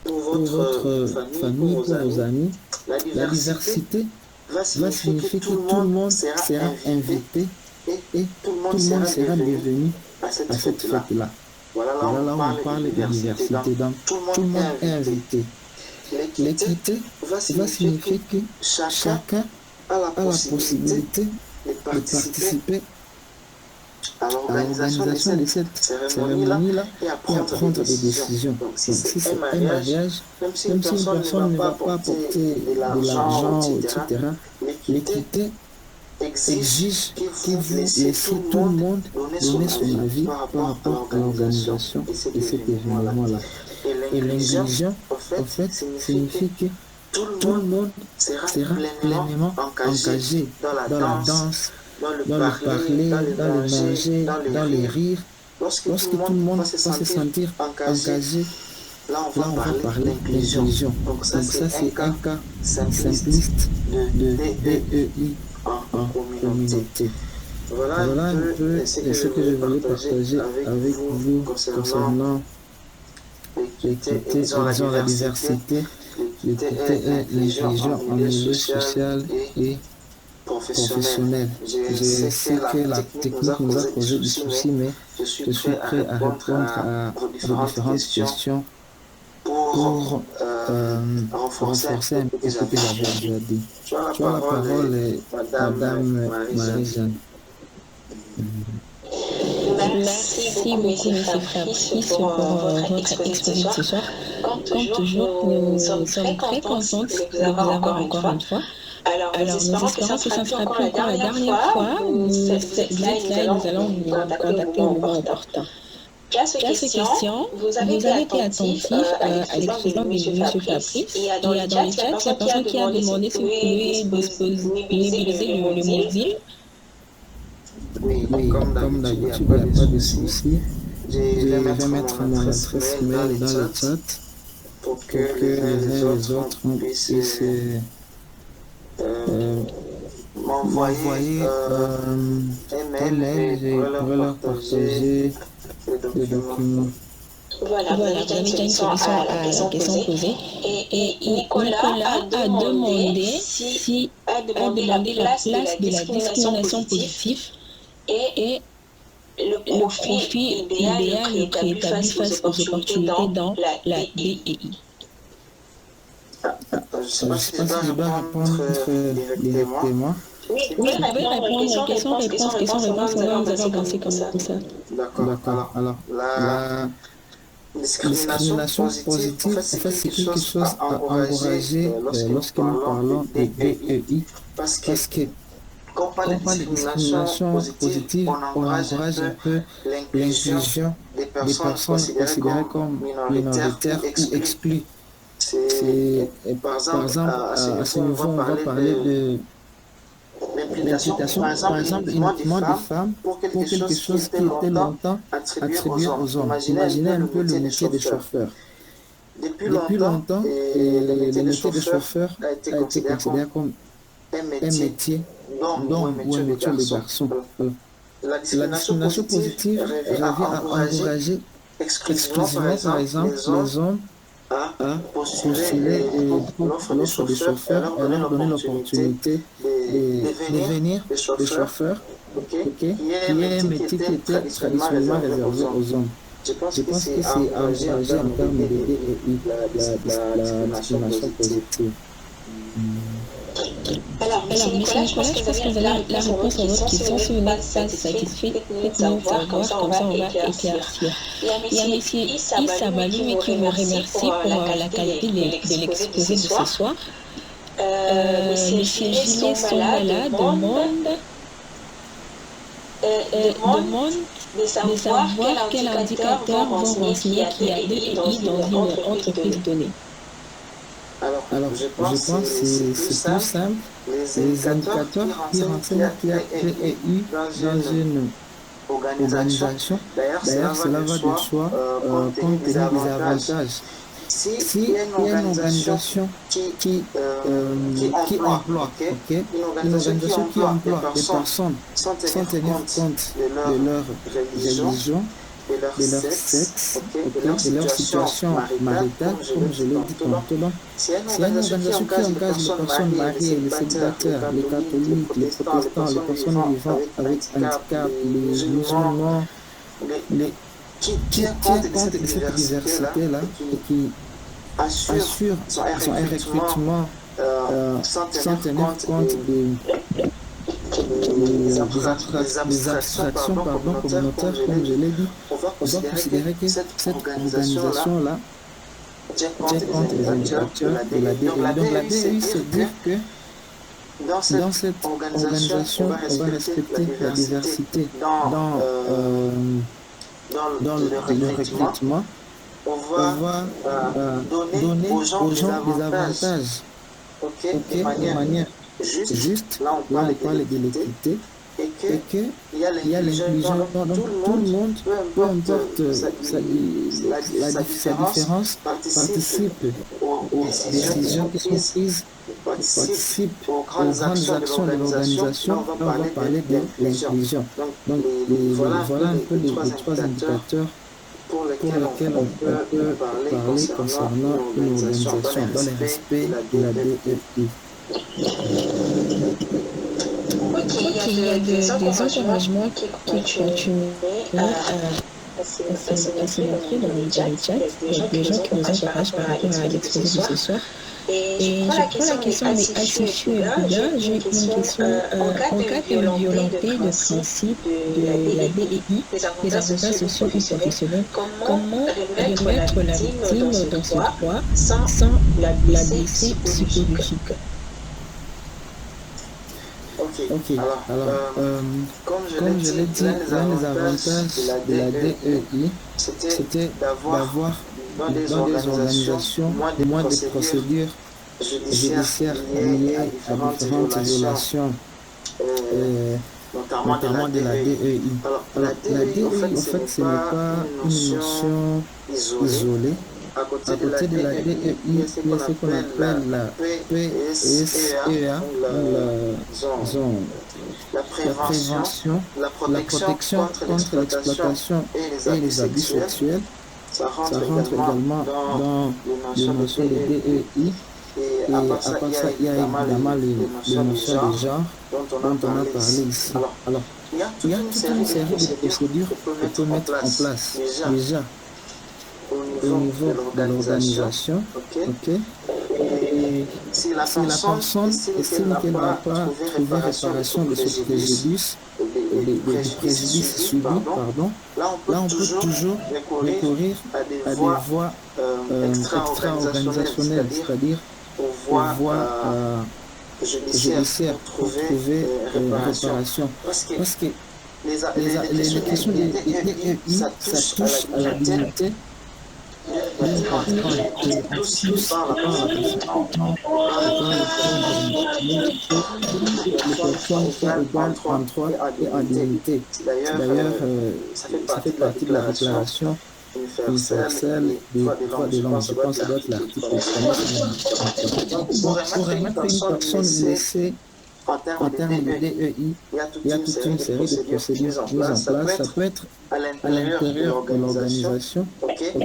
pour votre famille, pour vos amis, la diversité va signifier que tout le monde sera invité et tout le monde sera bienvenu à cette fête-là. Voilà là où on parle de diversité. Donc, tout le monde est invité. L'équité va signifier que chacun a la possibilité de participer à l'organisation de cette cérémonie-là et à prendre des décisions. Donc, si c'est un mariage, même si une personne ne va pas apporter de l'argent, etc., l'équité exige que vous laissiez tout le monde donner son avis par rapport à l'organisation de cet événement-là. Et l'inclusion, en fait, signifie que tout le monde sera pleinement engagé dans la danse, dans le parler, dans le manger, dans les rires. Lorsque tout le monde va se sentir engagé, là on va parler d'inclusion. Donc ça c'est un cas simpliste de DEI en communauté. Voilà un peu ce que je voulais partager avec vous concernant l'équité, disons la diversité, l'équité et l'inclusion en milieu social et professionnel. Je sais que la technique nous a posé des soucis, mais je suis prêt à répondre à vos différentes questions pour renforcer un peu ce que j'avais déjà dit. Tu as la parole, Madame Marie-Jeanne. Merci beaucoup, M. Fabrice, pour votre exposé de ce soir. Comme toujours, nous sommes très contentes de vous avoir encore une fois. Alors, nous espérons que ça ne sera plus encore la dernière fois. Vous êtes là et nous allons vous contacter au moment opportun. Classe question, vous avez été attentif à l'exposé de M. Fabrice. Et dans le chat, il y a personne qui a demandé si vous pouvez disponibiliser le mot deal. Oui, comme d'habitude, il n'y a pas de souci. Je vais mettre mon adresse mail dans le chat pour que les uns et les autres puissent m'envoyer un mail et je pourrai leur partager les documents. Voilà, vous avez déjà une solution à la question posée. Et Nicolas a demandé la place de la discrimination positive et le profil idéal préétabli face aux opportunités dans la DEI. Je ne sais pas si je dois répondre directement. Oui, vous pouvez répondre question-réponse, on va avancer comme ça. D'accord. Alors, la discrimination positive, en fait, c'est quelque chose à encourager lorsque nous parlons de DEI, parce que quand on parle de discrimination positive, on encourage un peu l'inclusion des personnes considérées comme minoritaires ou exclues. Par exemple, à ce niveau, on va parler de l'implication, par exemple, uniquement des femmes pour quelque chose qui était longtemps attribué aux hommes. Imaginez un peu le métier de chauffeur. Depuis longtemps, le métier de chauffeur a été considéré comme un métier d'homme ou un métier de garçon. La discrimination positive revient à encourager exclusivement, par exemple, les hommes à postuler pour l'offre de chauffeur et leur donner l'opportunité de devenir des chauffeurs, qui est un métier qui était traditionnellement réservé aux hommes. Je pense que c'est encouragé en termes de DEI, la discrimination positive. Alors, M. Nicolas, je pense que vous avez la réponse à votre question. Si vous n'êtes pas satisfait, faites-nous savoir, comme ça on va éclaircir. Il y a M. Issa Balou qui vous remercie pour la qualité de l'exposé de ce soir. M. Gilles Sombala demande de savoir quel indicateur vont renseigner qu'il y a DEI dans une entreprise donnée. Alors, je pense que c'est plus simple. Les indicateurs qui renseignent qu'il y a DEI dans une organisation, d'ailleurs, cela va de soi compte tenu des avantages. Si il y a une organisation qui emploie, une organisation qui emploie des personnes sans tenir compte de leur religion, de leur sexe, ok, de leur situation maritale, comme je l'ai dit tantôt. Donc, c'est une organisation qui engage les personnes mariées, les célibataires, les catholiques, les protestants, les personnes vivant avec handicap, les musulmans, qui tient compte de cette diversité-là et qui assure son recrutement sans tenir compte des abstractions communautaires, comme je l'ai dit. On doit considérer que cette organisation-là tient compte des indicateurs de la DEI. Donc la DEI, c'est dire que dans cette organisation, on va respecter la diversité dans le recrutement. On va donner aux gens des avantages, de manière juste. Là, on parle de l'équité et qu'il y a l'inclusion. Donc, tout le monde, peu importe la différence, participe aux décisions qui sont prises, participe aux grandes actions de l'organisation. Là, on va parler de l'inclusion. Donc, voilà un peu les trois indicateurs pour lesquels on peut parler concernant une organisation dans le respect de la DEI. Ok, il y a des encouragements qui continuent à se montrer dans le chat. Il y a des gens qui nous encouragent par rapport à l'exposé de ce soir. Et je prends la question des ICQ et Bouddha. J'ai une question. En cas de violenté de principe de la DEI, les avantages sociaux et professionnels, comment remettre la victime dans ce droit sans la blesser psychologique? Ok, alors, comme je l'ai dit, l'un des avantages de la DEI, c'était d'avoir dans des organisations moins de procédures judiciaires liées à différentes violations, notamment de la DEI. Alors, la DEI, en fait, ce n'est pas une notion isolée. À côté de la DEI, il y a ce qu'on appelle la PSEA, la prévention, la protection contre l'exploitation et les abus sexuels. Ça rentre également dans les notions de DEI. Et à part ça, il y a évidemment les notions de genre dont on a parlé ici. Alors, il y a toute une série de procédures qu'on peut mettre en place déjà au niveau de l'organisation, ok? Et si la personne estime qu'elle ne va pas trouver réparation de ce préjudice, du préjudice subi, là on peut toujours recourir à des voies extra-organisationnelles, c'est-à-dire aux voies judiciaires pour trouver réparation. Parce que les questions de DEI, ça touche à la dignité d'une personne et tous par les personnes sont égales en droit et en dignité. D'ailleurs, ça fait partie de la déclaration universelle des droits de l'homme. Je pense que ça doit être l'article 1. Pour remettre une personne blessée en termes de DEI, il y a toute une série de procédures mises en place. Ça peut être à l'intérieur de l'organisation,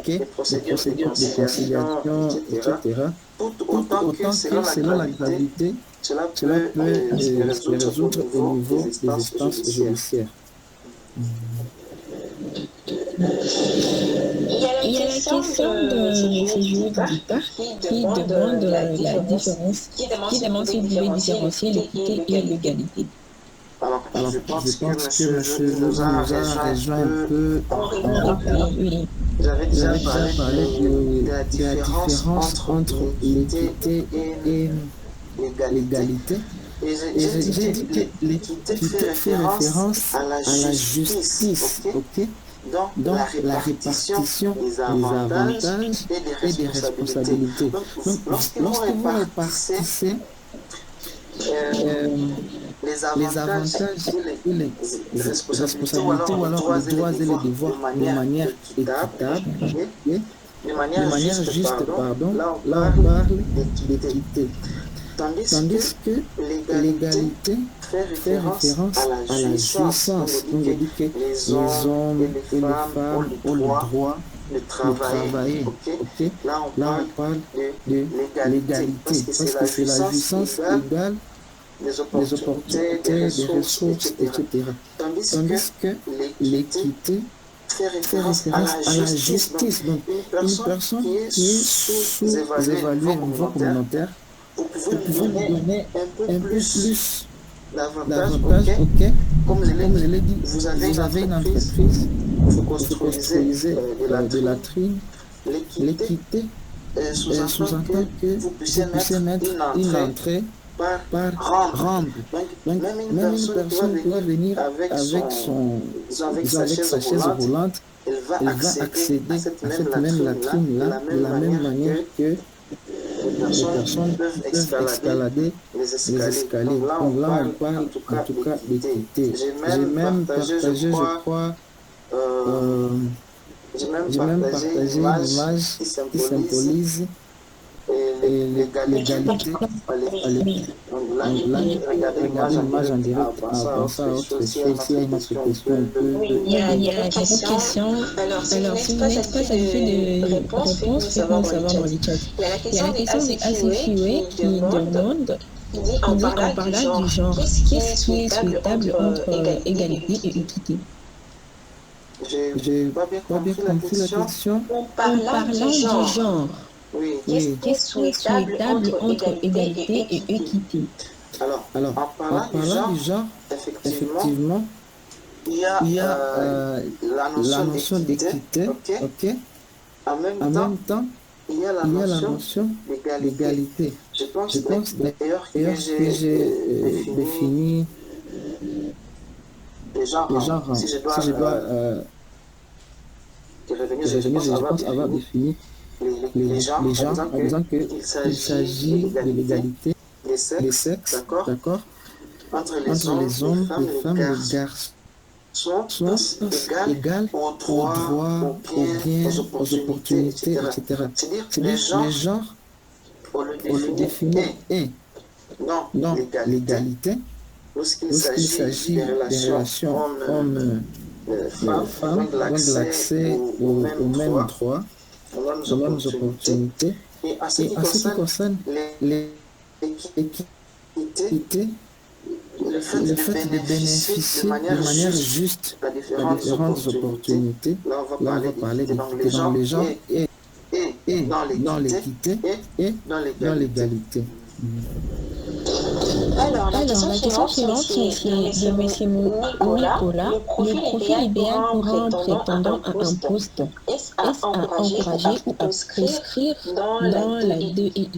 des procédures de conciliation, etc. Tout autant que selon la gravité, cela peut se résoudre au niveau des instances judiciaires. Il y a la question de séjour du parc qui demande la différence, qui demande si vous devez différencier l'équité et l'égalité. Alors, je pense que M. nous a rejoint un peu. Vous avez déjà parlé de la différence entre l'équité et l'égalité. Et j'ai dit que l'équité fait référence à la justice, ok? Donc, la répartition des avantages et des responsabilités. Donc, lorsque vous répartissez les avantages et les responsabilités ou alors les droits et les devoirs de manière équitable, de manière juste, là on parle d'équité. Tandis que l'égalité fait référence à la jouissance. Donc, il dit que les hommes et les femmes ont le droit de travailler. Ok. Là, on parle de l'égalité. Parce que c'est la jouissance égale des opportunités, des ressources, etc. Tandis que l'équité fait référence à la justice. Donc, une personne qui est sous-évaluée au niveau communautaire, vous pouvez lui donner un peu plus d'avantages. Ok. Comme je l'ai dit, vous avez une entreprise, vous construisez de la trine. L'équité sous-entend que vous puissiez mettre une entrée par rendre. Donc, même une personne qui va venir avec sa chaise roulante, elle va accéder à cette même latrine-là de la même manière que les personnes peuvent escalader les escaliers. Donc là, on parle en tout cas d'équité. J'ai même partagé, je crois, j'ai même partagé une image qui symbolise l'égalité. Regardez l'image en direct. Avant ça, autre chose, il y a une autre question. Il y a une question. Alors, si vous n'êtes pas satisfait de réponse, faites-nous savoir dans le chat. Il y a la question d'Asifiwe qui demande, en parlant du genre, qu'est-ce qui est souhaitable entre égalité et équité? J'ai pas bien compris la question. En parlant du genre. Oui. Qu'est-ce qui est souhaitable entre égalité et équité? Alors, en parlant du genre, effectivement, il y a la notion d'équité, ok? En même temps, il y a la notion d'égalité. Je pense d'ailleurs que j'ai défini les genres. Si je dois revenir, je pense avoir défini les genres, en disant qu'il s'agit de l'égalité des sexes, d'accord, entre les hommes, les femmes, les garçons sont égales aux droits, aux biens, aux opportunités, etc. C'est-à-dire les genres, on le définit dans l'égalité lorsqu'il s'agit des relations hommes-femmes, donc l'accès aux mêmes droits, aux mêmes opportunités. Et en ce qui concerne l'équité, le fait de bénéficier de manière juste à différentes opportunités, là on va parler d'équité dans les genres et dans l'équité et dans l'égalité. Alors, la question suivante, c'est de M. Nicolas. Le profil idéal pour un prétendant à un poste, est-ce à encourager ou à proscrire dans la DEI?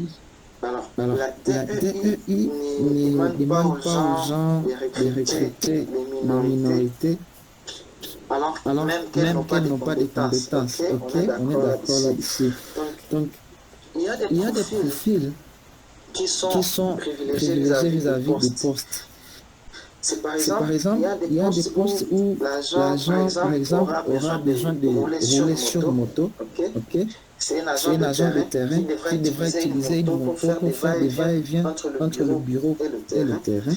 Alors, la DEI ne demande pas aux gens de recruter les minorités, alors même qu'elles n'ont pas de compétences. Ok, on est d'accord là-dessus. Donc, il y a des profils qui sont privilégiés vis-à-vis des postes. C'est par exemple, il y a des postes où l'agent, par exemple, aura besoin de rouler sur moto. Ok. C'est un agent de terrain qui devrait utiliser une moto pour faire des va-et-vient entre le bureau et le terrain.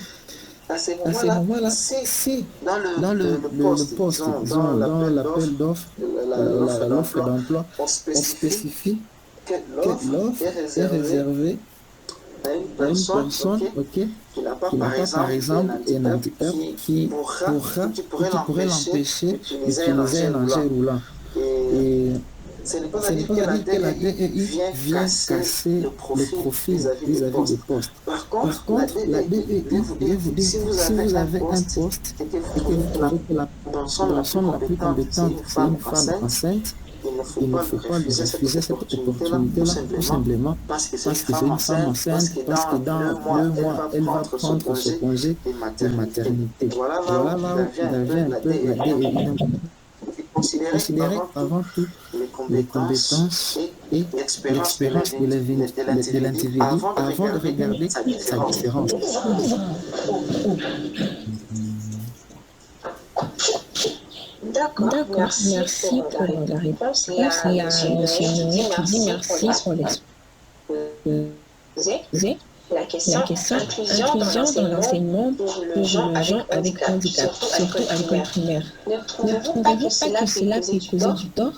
À ce moment-là, si dans le poste, disons, dans l'appel d'offres, l'offre d'emploi, on spécifie que l'offre est réservée à une personne qui n'a pas, par exemple, un handicap qui pourrait l'empêcher d'utiliser un engin roulant. Et ce n'est pas à dire que la DEI vient casser le profil vis-à-vis des postes. Par contre, la DEI vient vous dire, si vous avez un poste et que vous trouvez que la personne la plus compétente, c'est une femme enceinte, il ne faut pas lui refuser cette opportunité-là, tout simplement parce que c'est une femme enceinte, parce que dans 2 mois, elle va prendre ce congé de maternité. Voilà là où il avait un peu la DEI. Considérer avant tout les compétences et l'expérience de l'individu avant de regarder sa différence. D'accord, merci pour la réponse. Il y a M. Noé qui dit merci pour l'exposé. La question inclusion dans l'enseignement pour le gens avec handicap, surtout à l'école primaire. Ne trouvez-vous pas que cela peut causer du tort?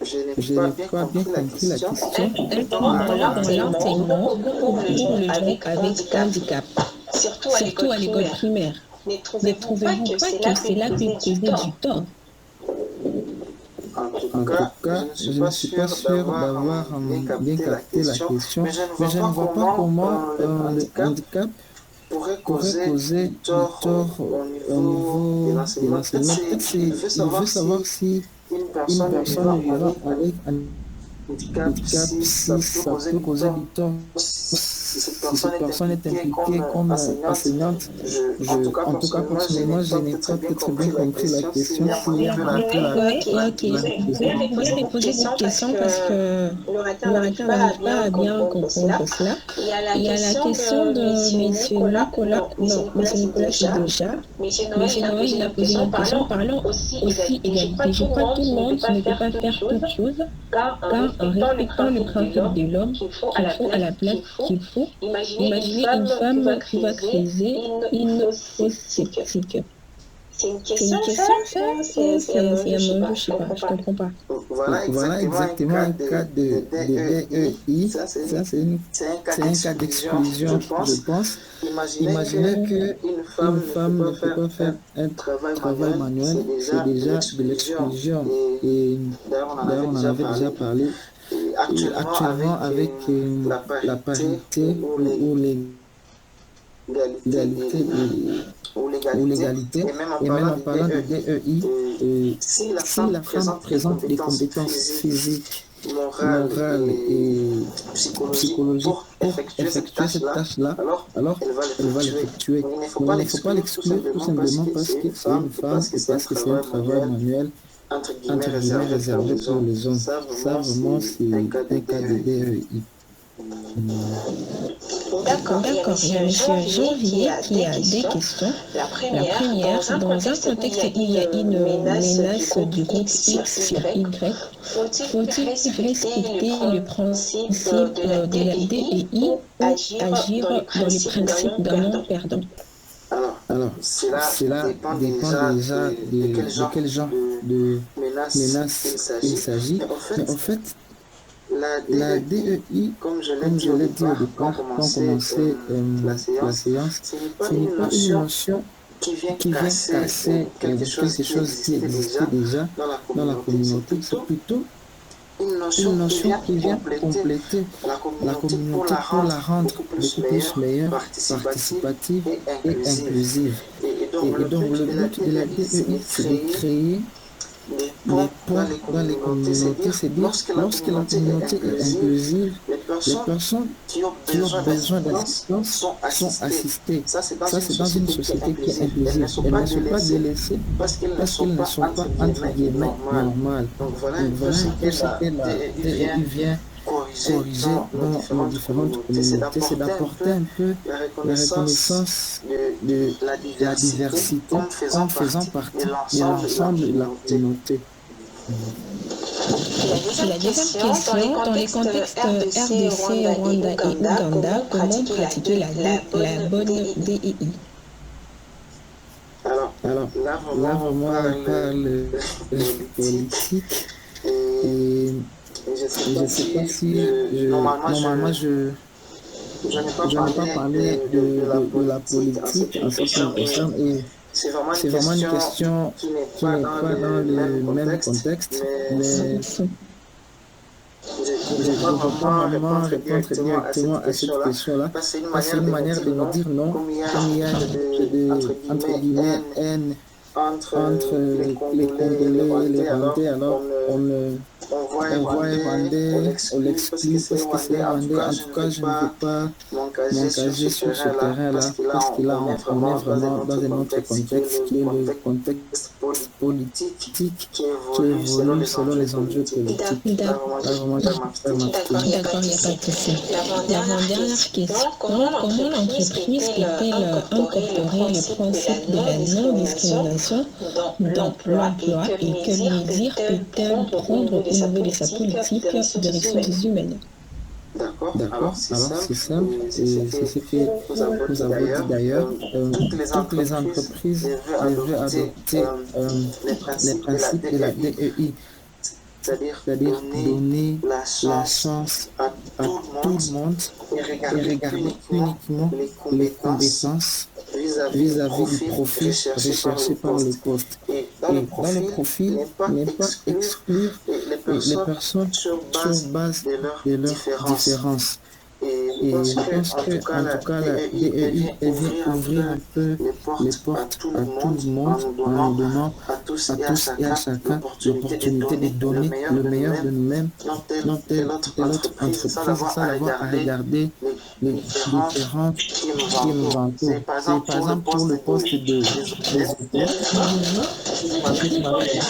Je n'ai pas bien compris la question. Inclusion dans l'enseignement pour le gens avec handicap, surtout à l'école primaire. Ne trouvez-vous pas que cela peut causer du tort? En tout cas, je ne suis pas sûr d'avoir bien capté la question, mais je ne vois pas comment le handicap pourrait causer du tort au niveau de l'enseignement. Peut-être il veut savoir si une personne vivant avec un handicap, si ça peut causer du tort, si cette personne est impliquée comme enseignante. En tout cas, personnellement, je n'ai pas peut-être bien compris la question. Ok, vous pouvez me poser cette question parce que l'orateur n'arrive pas à bien comprendre cela. Il y a la question de M. Nicolas, non, M. Nicolas Chidocha. M. Noël, il a posé une question parlant aussi égalité. Je crois que tout le monde ne peut pas faire toute chose, car en respectant le principe de l'homme qu'il faut à la place qu'il faut, imaginez une femme qui va créer une fausse sceptique. C'est une question, ça? C'est un mot, je sais pas, je comprends pas. Voilà exactement un cas de DEI. Ça, c'est un cas d'exclusion, je pense. Imaginez qu'une femme ne peut pas faire un travail manuel, c'est déjà de l'exclusion. Et d'ailleurs, on en avait déjà parlé. Actuellement, avec la parité ou l'égalité, et même en parlant de DEI, si la femme présente des compétences physiques, morales et psychologiques pour effectuer cette tâche-là, alors elle va l'effectuer. Donc il ne faut pas l'exclure tout simplement parce que c'est une femme et parce que c'est un travail manuel entre guillemets réservé pour les hommes. Ça vraiment c'est un cas de DEI. D'accord, il y a M. Janvier qui a des questions. La première, dans un contexte où il y a une menace du groupe X sur Y, faut-il respecter le principe de la DEI ou agir dans le principe d'un non-perdant? Alors, cela dépend déjà de quel genre de menace il s'agit. Mais en fait, la DEI, comme je l'ai dit au départ, quand on commençait la séance, ce n'est pas une notion qui vient casser quelque chose qui existait déjà dans la communauté. C'est plutôt une notion qui vient compléter la communauté pour la rendre beaucoup plus meilleure, participative et inclusive. Et donc le but de la DEI, c'est de créer des ponts dans les communautés. C'est dire, lorsque la communauté est inclusive, les personnes qui ont besoin d'assistance sont assistées. Ça, c'est dans une société qui est inclusive. Elles ne sont pas délaissées parce qu'elles ne sont pas, entre guillemets, normales. Donc voilà un peu ce que la DEI vient corriger dans les différentes communautés, c'est d'apporter un peu la reconnaissance de la diversité comme faisant partie de l'ensemble de la communauté. La deuxième question, dans les contextes RDC, Rwanda et Ouganda, comment pratiquer la bonne DEI? Alors là, vraiment, on parle politique et je ne sais pas si normalement je n'ai pas parlé de la politique en ce qui me concerne et c'est vraiment une question qui n'est pas dans le même contexte, mais je ne peux pas vraiment répondre directement à cette question-là. C'est une manière de me dire non, comme il y a entre guillemets haine entre les Congolais et les Rwandais, alors on voit les Rwandais, on l'explique parce que c'est Rwandais. En tout cas, je ne veux pas m'engager sur ce terrain-là parce que là, on est vraiment dans un autre contexte qui est le contexte politique qui évolue selon les enjeux politiques. D'accord, il n'y a pas de souci. L'avant-dernière question, comment l'entreprise peut-elle incorporer le principe de la non-discrimination dans l'emploi et quelles mesures peut-elle prendre au niveau de sa politique de ressources humaines? D'accord. Alors, c'est Alors simple. c'est simple, C'est ce c'est ce que que vous avez vous dit avez dit d'ailleurs. d'ailleurs. Toutes les Toutes les entreprises entreprises devaient devaient adopter adopter les les principes de la principes de la DEI, DEI, c'est-à-dire c'est-à-dire donner donner la la chance chance à à tout le tout monde le monde et et regarder regarder uniquement uniquement les les compétences compétences vis-à-vis du vis-à-vis du profil profil recherché par le recherché par le poste. poste. Et dans le Et dans le profil, profil, ne pas ne pas exclure exclure les les personnes personnes sur sur base base de leurs de leurs différences. différences. Et Et je je pense pense que, que, en la tout cas, la DEI, elle DEI, vient elle vient ouvrir un ouvrir peu un peu les les portes à portes tout le à tout monde le monde en nous donnant à tous à et à tous et à chacun chacun l'opportunité de l'opportunité de donner le donner meilleur le de meilleur de nous-mêmes nous-mêmes dans dans telle autre telle autre entreprise sans entreprise avoir sans à avoir à regarder regarder les les différences différentes qui nous qui nous entourent. C'est entourent. par C'est exemple par pour le exemple pour poste le poste des des hôtesses. hôtesses. Voilà. Est-ce que tu m'avais dit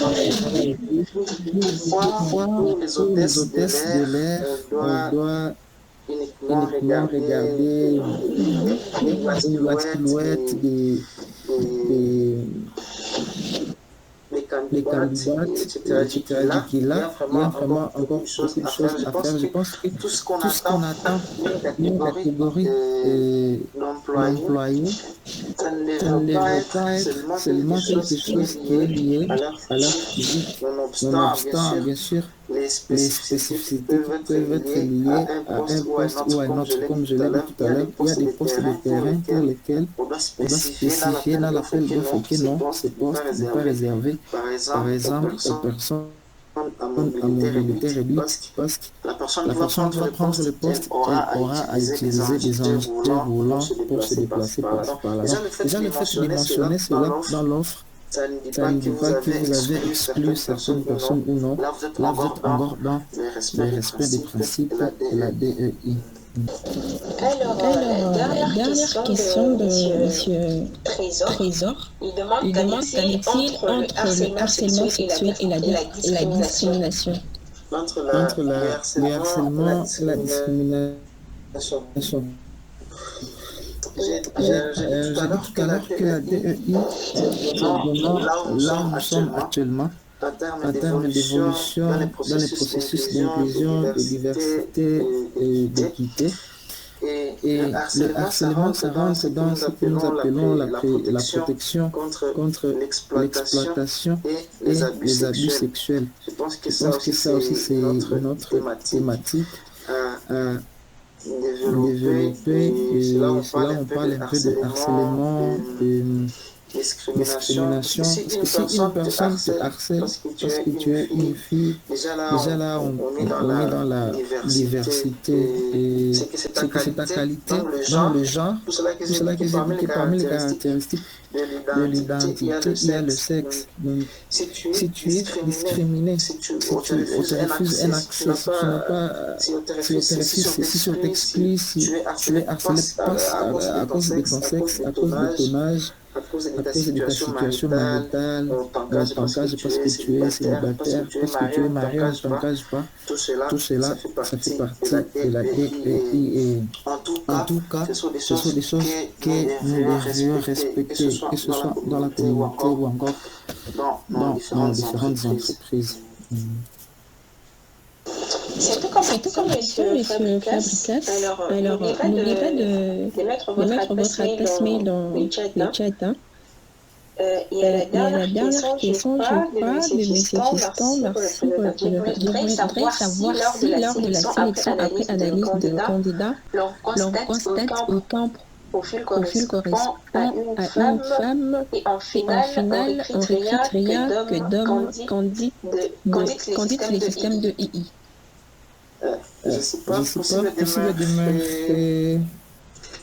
Fois fois où les où les hôtesses de hôtesses de l'air l'air doivent doivent uniquement uniquement regarder regarder une la silhouette silhouette des, des, des des candidates, candidates, etc. dit qu'il etc. dit qu'il y a y a vraiment encore vraiment beaucoup encore de choses beaucoup de à faire. choses Je à pense faire. Je que pense que tout ce qu'on tout ce attend qu'on attend d'une d'une catégorie catégorie d'employés, d'employés, ça ne ça ne devrait pas devrait être pas être seulement quelque seulement quelque chose qui est chose qui est lié lié à leur à leur physique, physique. nonobstant, bien Nonobstant, sûr, bien sûr, les les spécificités qui spécificités qui peuvent être peuvent être liées à liées un à poste un ou à un poste ou autre. à un Comme je autre. l'ai dit Comme je tout à l'ai dit l'heure, tout il y à a des l'heure, il y a postes des de postes de terrain terrain pour lesquels on doit on doit spécifier dans spécifier dans l'appel d'offres l'appel que d'offres non, que ce non, ce poste n'est pas poste n'est pas réservé, réservé, par par exemple, aux exemple, aux personnes personnes à à mobilité mobilité réduite, parce réduite, que parce que la personne la qui va personne qui prendre va le prendre le poste, elle poste, aura elle à aura à utiliser des utiliser des engins engins roulants pour roulants se pour se déplacer par-ci déplacer par-là. par-ci Donc, par-là. Donc, déjà, le fait déjà, de le fait de mentionner cela mentionner dans cela l'offre, dans l'offre, ça ne dit ça pas ne que dit vous pas que avez vous avez exclu exclu certaines personnes certaines ou non. personnes ou non. Là, vous êtes Là, vous encore êtes dans encore dans le respect le des respect des principes de principes la de la DEI. DEI. Alors, Alors, la la dernière dernière question question de de Monsieur Monsieur Trésor, Trésor, il demande il qu'en demande qu'en est-il est-il entre le entre le harcèlement harcèlement sexuel et sexuel et la et la discrimination. discrimination, Entre entre le le harcèlement et la harcèlement et la discrimination. discrimination. J'ai dit tout à J'ai dit l'heure tout que à la l'heure que la DEI, DEI, c'est c'est vraiment vraiment là où nous là où sommes nous sommes actuellement, actuellement, en termes en termes d'évolution d'évolution dans les processus d'inclusion, de diversité et et d'équité. d'équité. Et le Et le harcèlement, ça harcèlement, rentre ça dans rentre ce que dans nous ce que nous appelons appelons la la protection protection contre contre l'exploitation l'exploitation et les et abus les abus sexuels. sexuels. Je pense que Je ça pense que aussi, ça aussi, c'est c'est une autre une autre thématique thématique à à développer. développer. Et c'est là où Et on c'est parle là un où on peu parle de un peu de harcèlement, harcèlement, de de discrimination. Parce que discrimination. si Parce que une si une personne te personne te harcèle harcèle parce que tu parce es que une tu es une fille, fille, déjà là, on est dans on est la dans la diversité. diversité. Et Et c'est que c'est ta c'est que c'est ta qualité dans qualité le dans genre. le genre. Pour cela que Pour j'ai dit cela que que j'ai dit parmi les que parmi les caractéristiques caractéristiques de de l'identité, il y a le l'identité, il y a le sexe. Donc, sexe. Donc, si tu es si tu es discriminé, discriminé, si si on te on te refuse un refuse un accès, si tu accès, n'as si tu n'as pas, pas, si on te refuse, si on si t'exclut, si tu es tu es harcelé harcelé à cause de à ton cause de ton sexe, à cause sexe, de à ton cause de ton âge, âge, à cause de à ta cause de ta situation situation maritale, maritale, ton cas, c'est parce que pancage tu parce es que tu es célibataire, parce que célibataire, tu es parce que marié, tu on es ne marié, on ne t'engage pas. t'engage pas. Tout cela, Tout ça cela, fait ça fait partie de la partie de la DEI. DEI et En tout en cas, tout cas, ce sont des ce sont choses des choses que nous que nous devrions devrions respecter, que ce respecter, que soit ce dans la soit dans la communauté ou communauté encore ou encore dans dans différentes différentes entreprises. entreprises. C'est tout comme C'est tout ça, comme ça, Monsieur Monsieur Fabricas. Fabricas. Alors, Alors, n'oubliez pas n'oubliez pas de mettre de votre mettre adresse votre mail adresse mail dans dans le chat, le hein. chat. Hein. Et à la Et à la dernière dernière question, je question, je crois, de crois, Monsieur de Monsieur Fiston, Fiston, merci pour le merci pour présentateur. Je voudrais Je voudrais savoir si savoir lors de si la lors de la sélection après sélection après analyse de analyse de candidats, candidats, leur leur constate constate aucun profil profil correspond à correspond une à une femme femme et en et en finale, on finale, on recrute recrute rien que rien que d'hommes d'hommes candidates les candidatent systèmes les de systèmes de II. II. Je ne sais Je pas, sais pas, possible de possible de me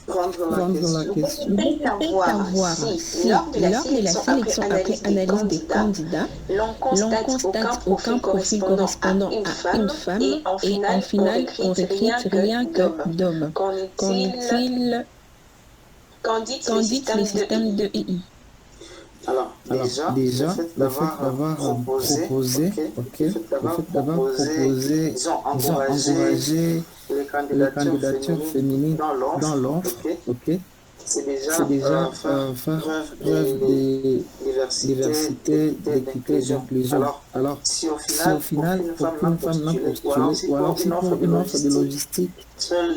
prendre la prendre la question. Vous question. voudrez Et savoir savoir si, si, lors de lors de la sélection après analyse des analyse des candidats, candidats, l'on l'on constate aucun constate aucun profil profil correspondant à correspondant une à une femme femme et en et en finale, on finale, on recrute recrute rien rien que que d'hommes. d'hommes. Qu'en Qu'en est-il est-il candidates les candidatent les systèmes de systèmes de II? II? Alors, Alors, le déjà, fait le fait d'avoir d'avoir proposé, proposé, ok, ok, le fait le d'avoir fait d'avoir proposé, proposé, disons, disons, encouragé encouragé les les candidatures candidatures féminines féminines dans dans l'offre, l'offre, ok, ok, c'est c'est déjà déjà faire faire preuve preuve de de diversité, d'équité et d'inclusion. Alors, si au final, aucune femme n'a postulé, ou alors si pour une offre de logistique, seules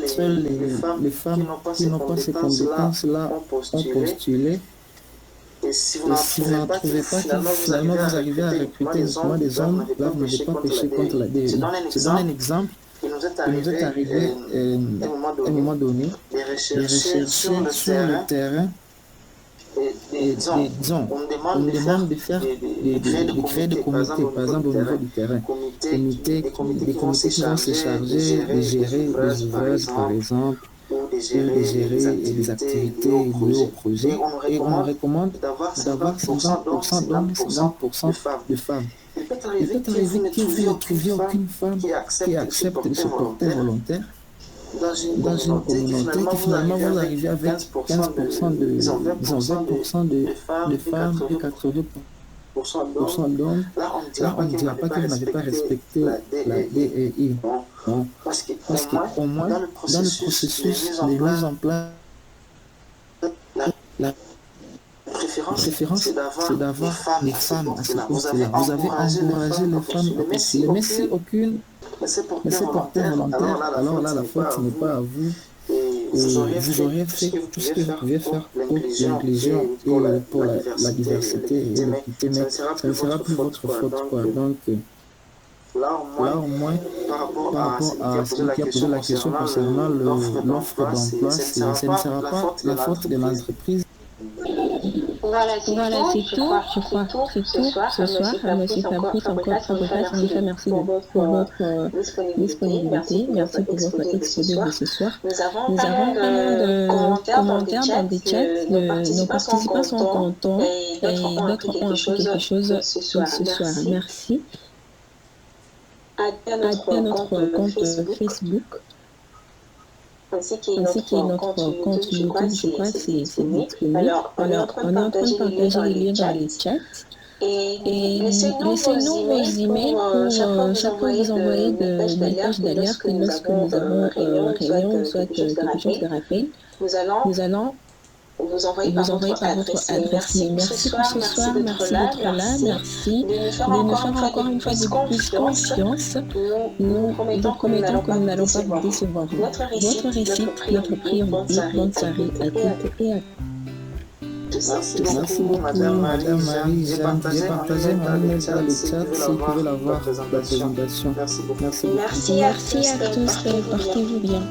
les femmes qui n'ont pas ces compétences-là ont postulé, et si vous n'en trouvez pas que finalement vous arrivez à recruter uniquement des hommes, là vous n'avez pas péché contre la DEI. Je donne un exemple. Il nous est arrivé à un moment donné de rechercher sur le terrain et disons, on nous demande de faire de créer des comités, par exemple au niveau du terrain. Des comités qui vont se charger de gérer les ouvrages, par exemple, ou de gérer les activités liées au projet. Et on nous recommande d'avoir 50% d'hommes, 50% de femmes. Il peut arriver que vous ne trouviez aucune femme qui accepte de se porter volontaire dans une communauté, que finalement vous arrivez avec 15% de femmes et 80% d'hommes. Là, on ne dira pas que vous n'avez pas respecté la DEI. Non. Parce qu'au moins, dans le processus de mise en place, la préférence, c'est d'avoir des femmes à ce poste-là. Vous avez encouragé les femmes à postuler, mais si aucune ne s'est portée volontaire, alors là, la faute n'est pas à vous. Vous auriez fait tout ce que vous pouviez faire pour l'inclusion et pour la diversité et l'équité, mais ça ne sera plus votre faute, quoi. Donc, là, au moins, par rapport à celui qui a posé la question concernant l'offre d'emploi, ce ne sera pas la faute de l'entreprise. Voilà, c'est tout. Je crois. C'est tout ce soir. Monsieur Fabrice, encore Fabrice, en effet, merci pour votre disponibilité. Merci pour votre exposé de ce soir. Nous avons pas mal de commentaires dans des chats. Nos participants sont contents et d'autres ont appris quelque chose ce soir. Merci. À notre compte Facebook. Ainsi que notre compte YouTube, je crois, c'est disponible. Alors, on est en train de partager les liens dans les chats. Et laissez-nous vos emails pour chaque fois vous envoyer des messages d'alerte lorsque nous avons réunion ou soit quelque chose de rappel. Nous allons vous envoyer par votre adresse mail. Merci pour ce soir, merci d'être là, merci de nous faire encore une fois de plus confiance. Nous promettons que nous n'allons pas vous décevoir. Votre récit, notre priorité. Bonne soirée à toutes et à tous. Merci beaucoup, Madame Marie. J'ai partagé mon email dans le chat si vous pouvez la voir, la présentation. Merci beaucoup. Merci à tous, portez-vous bien.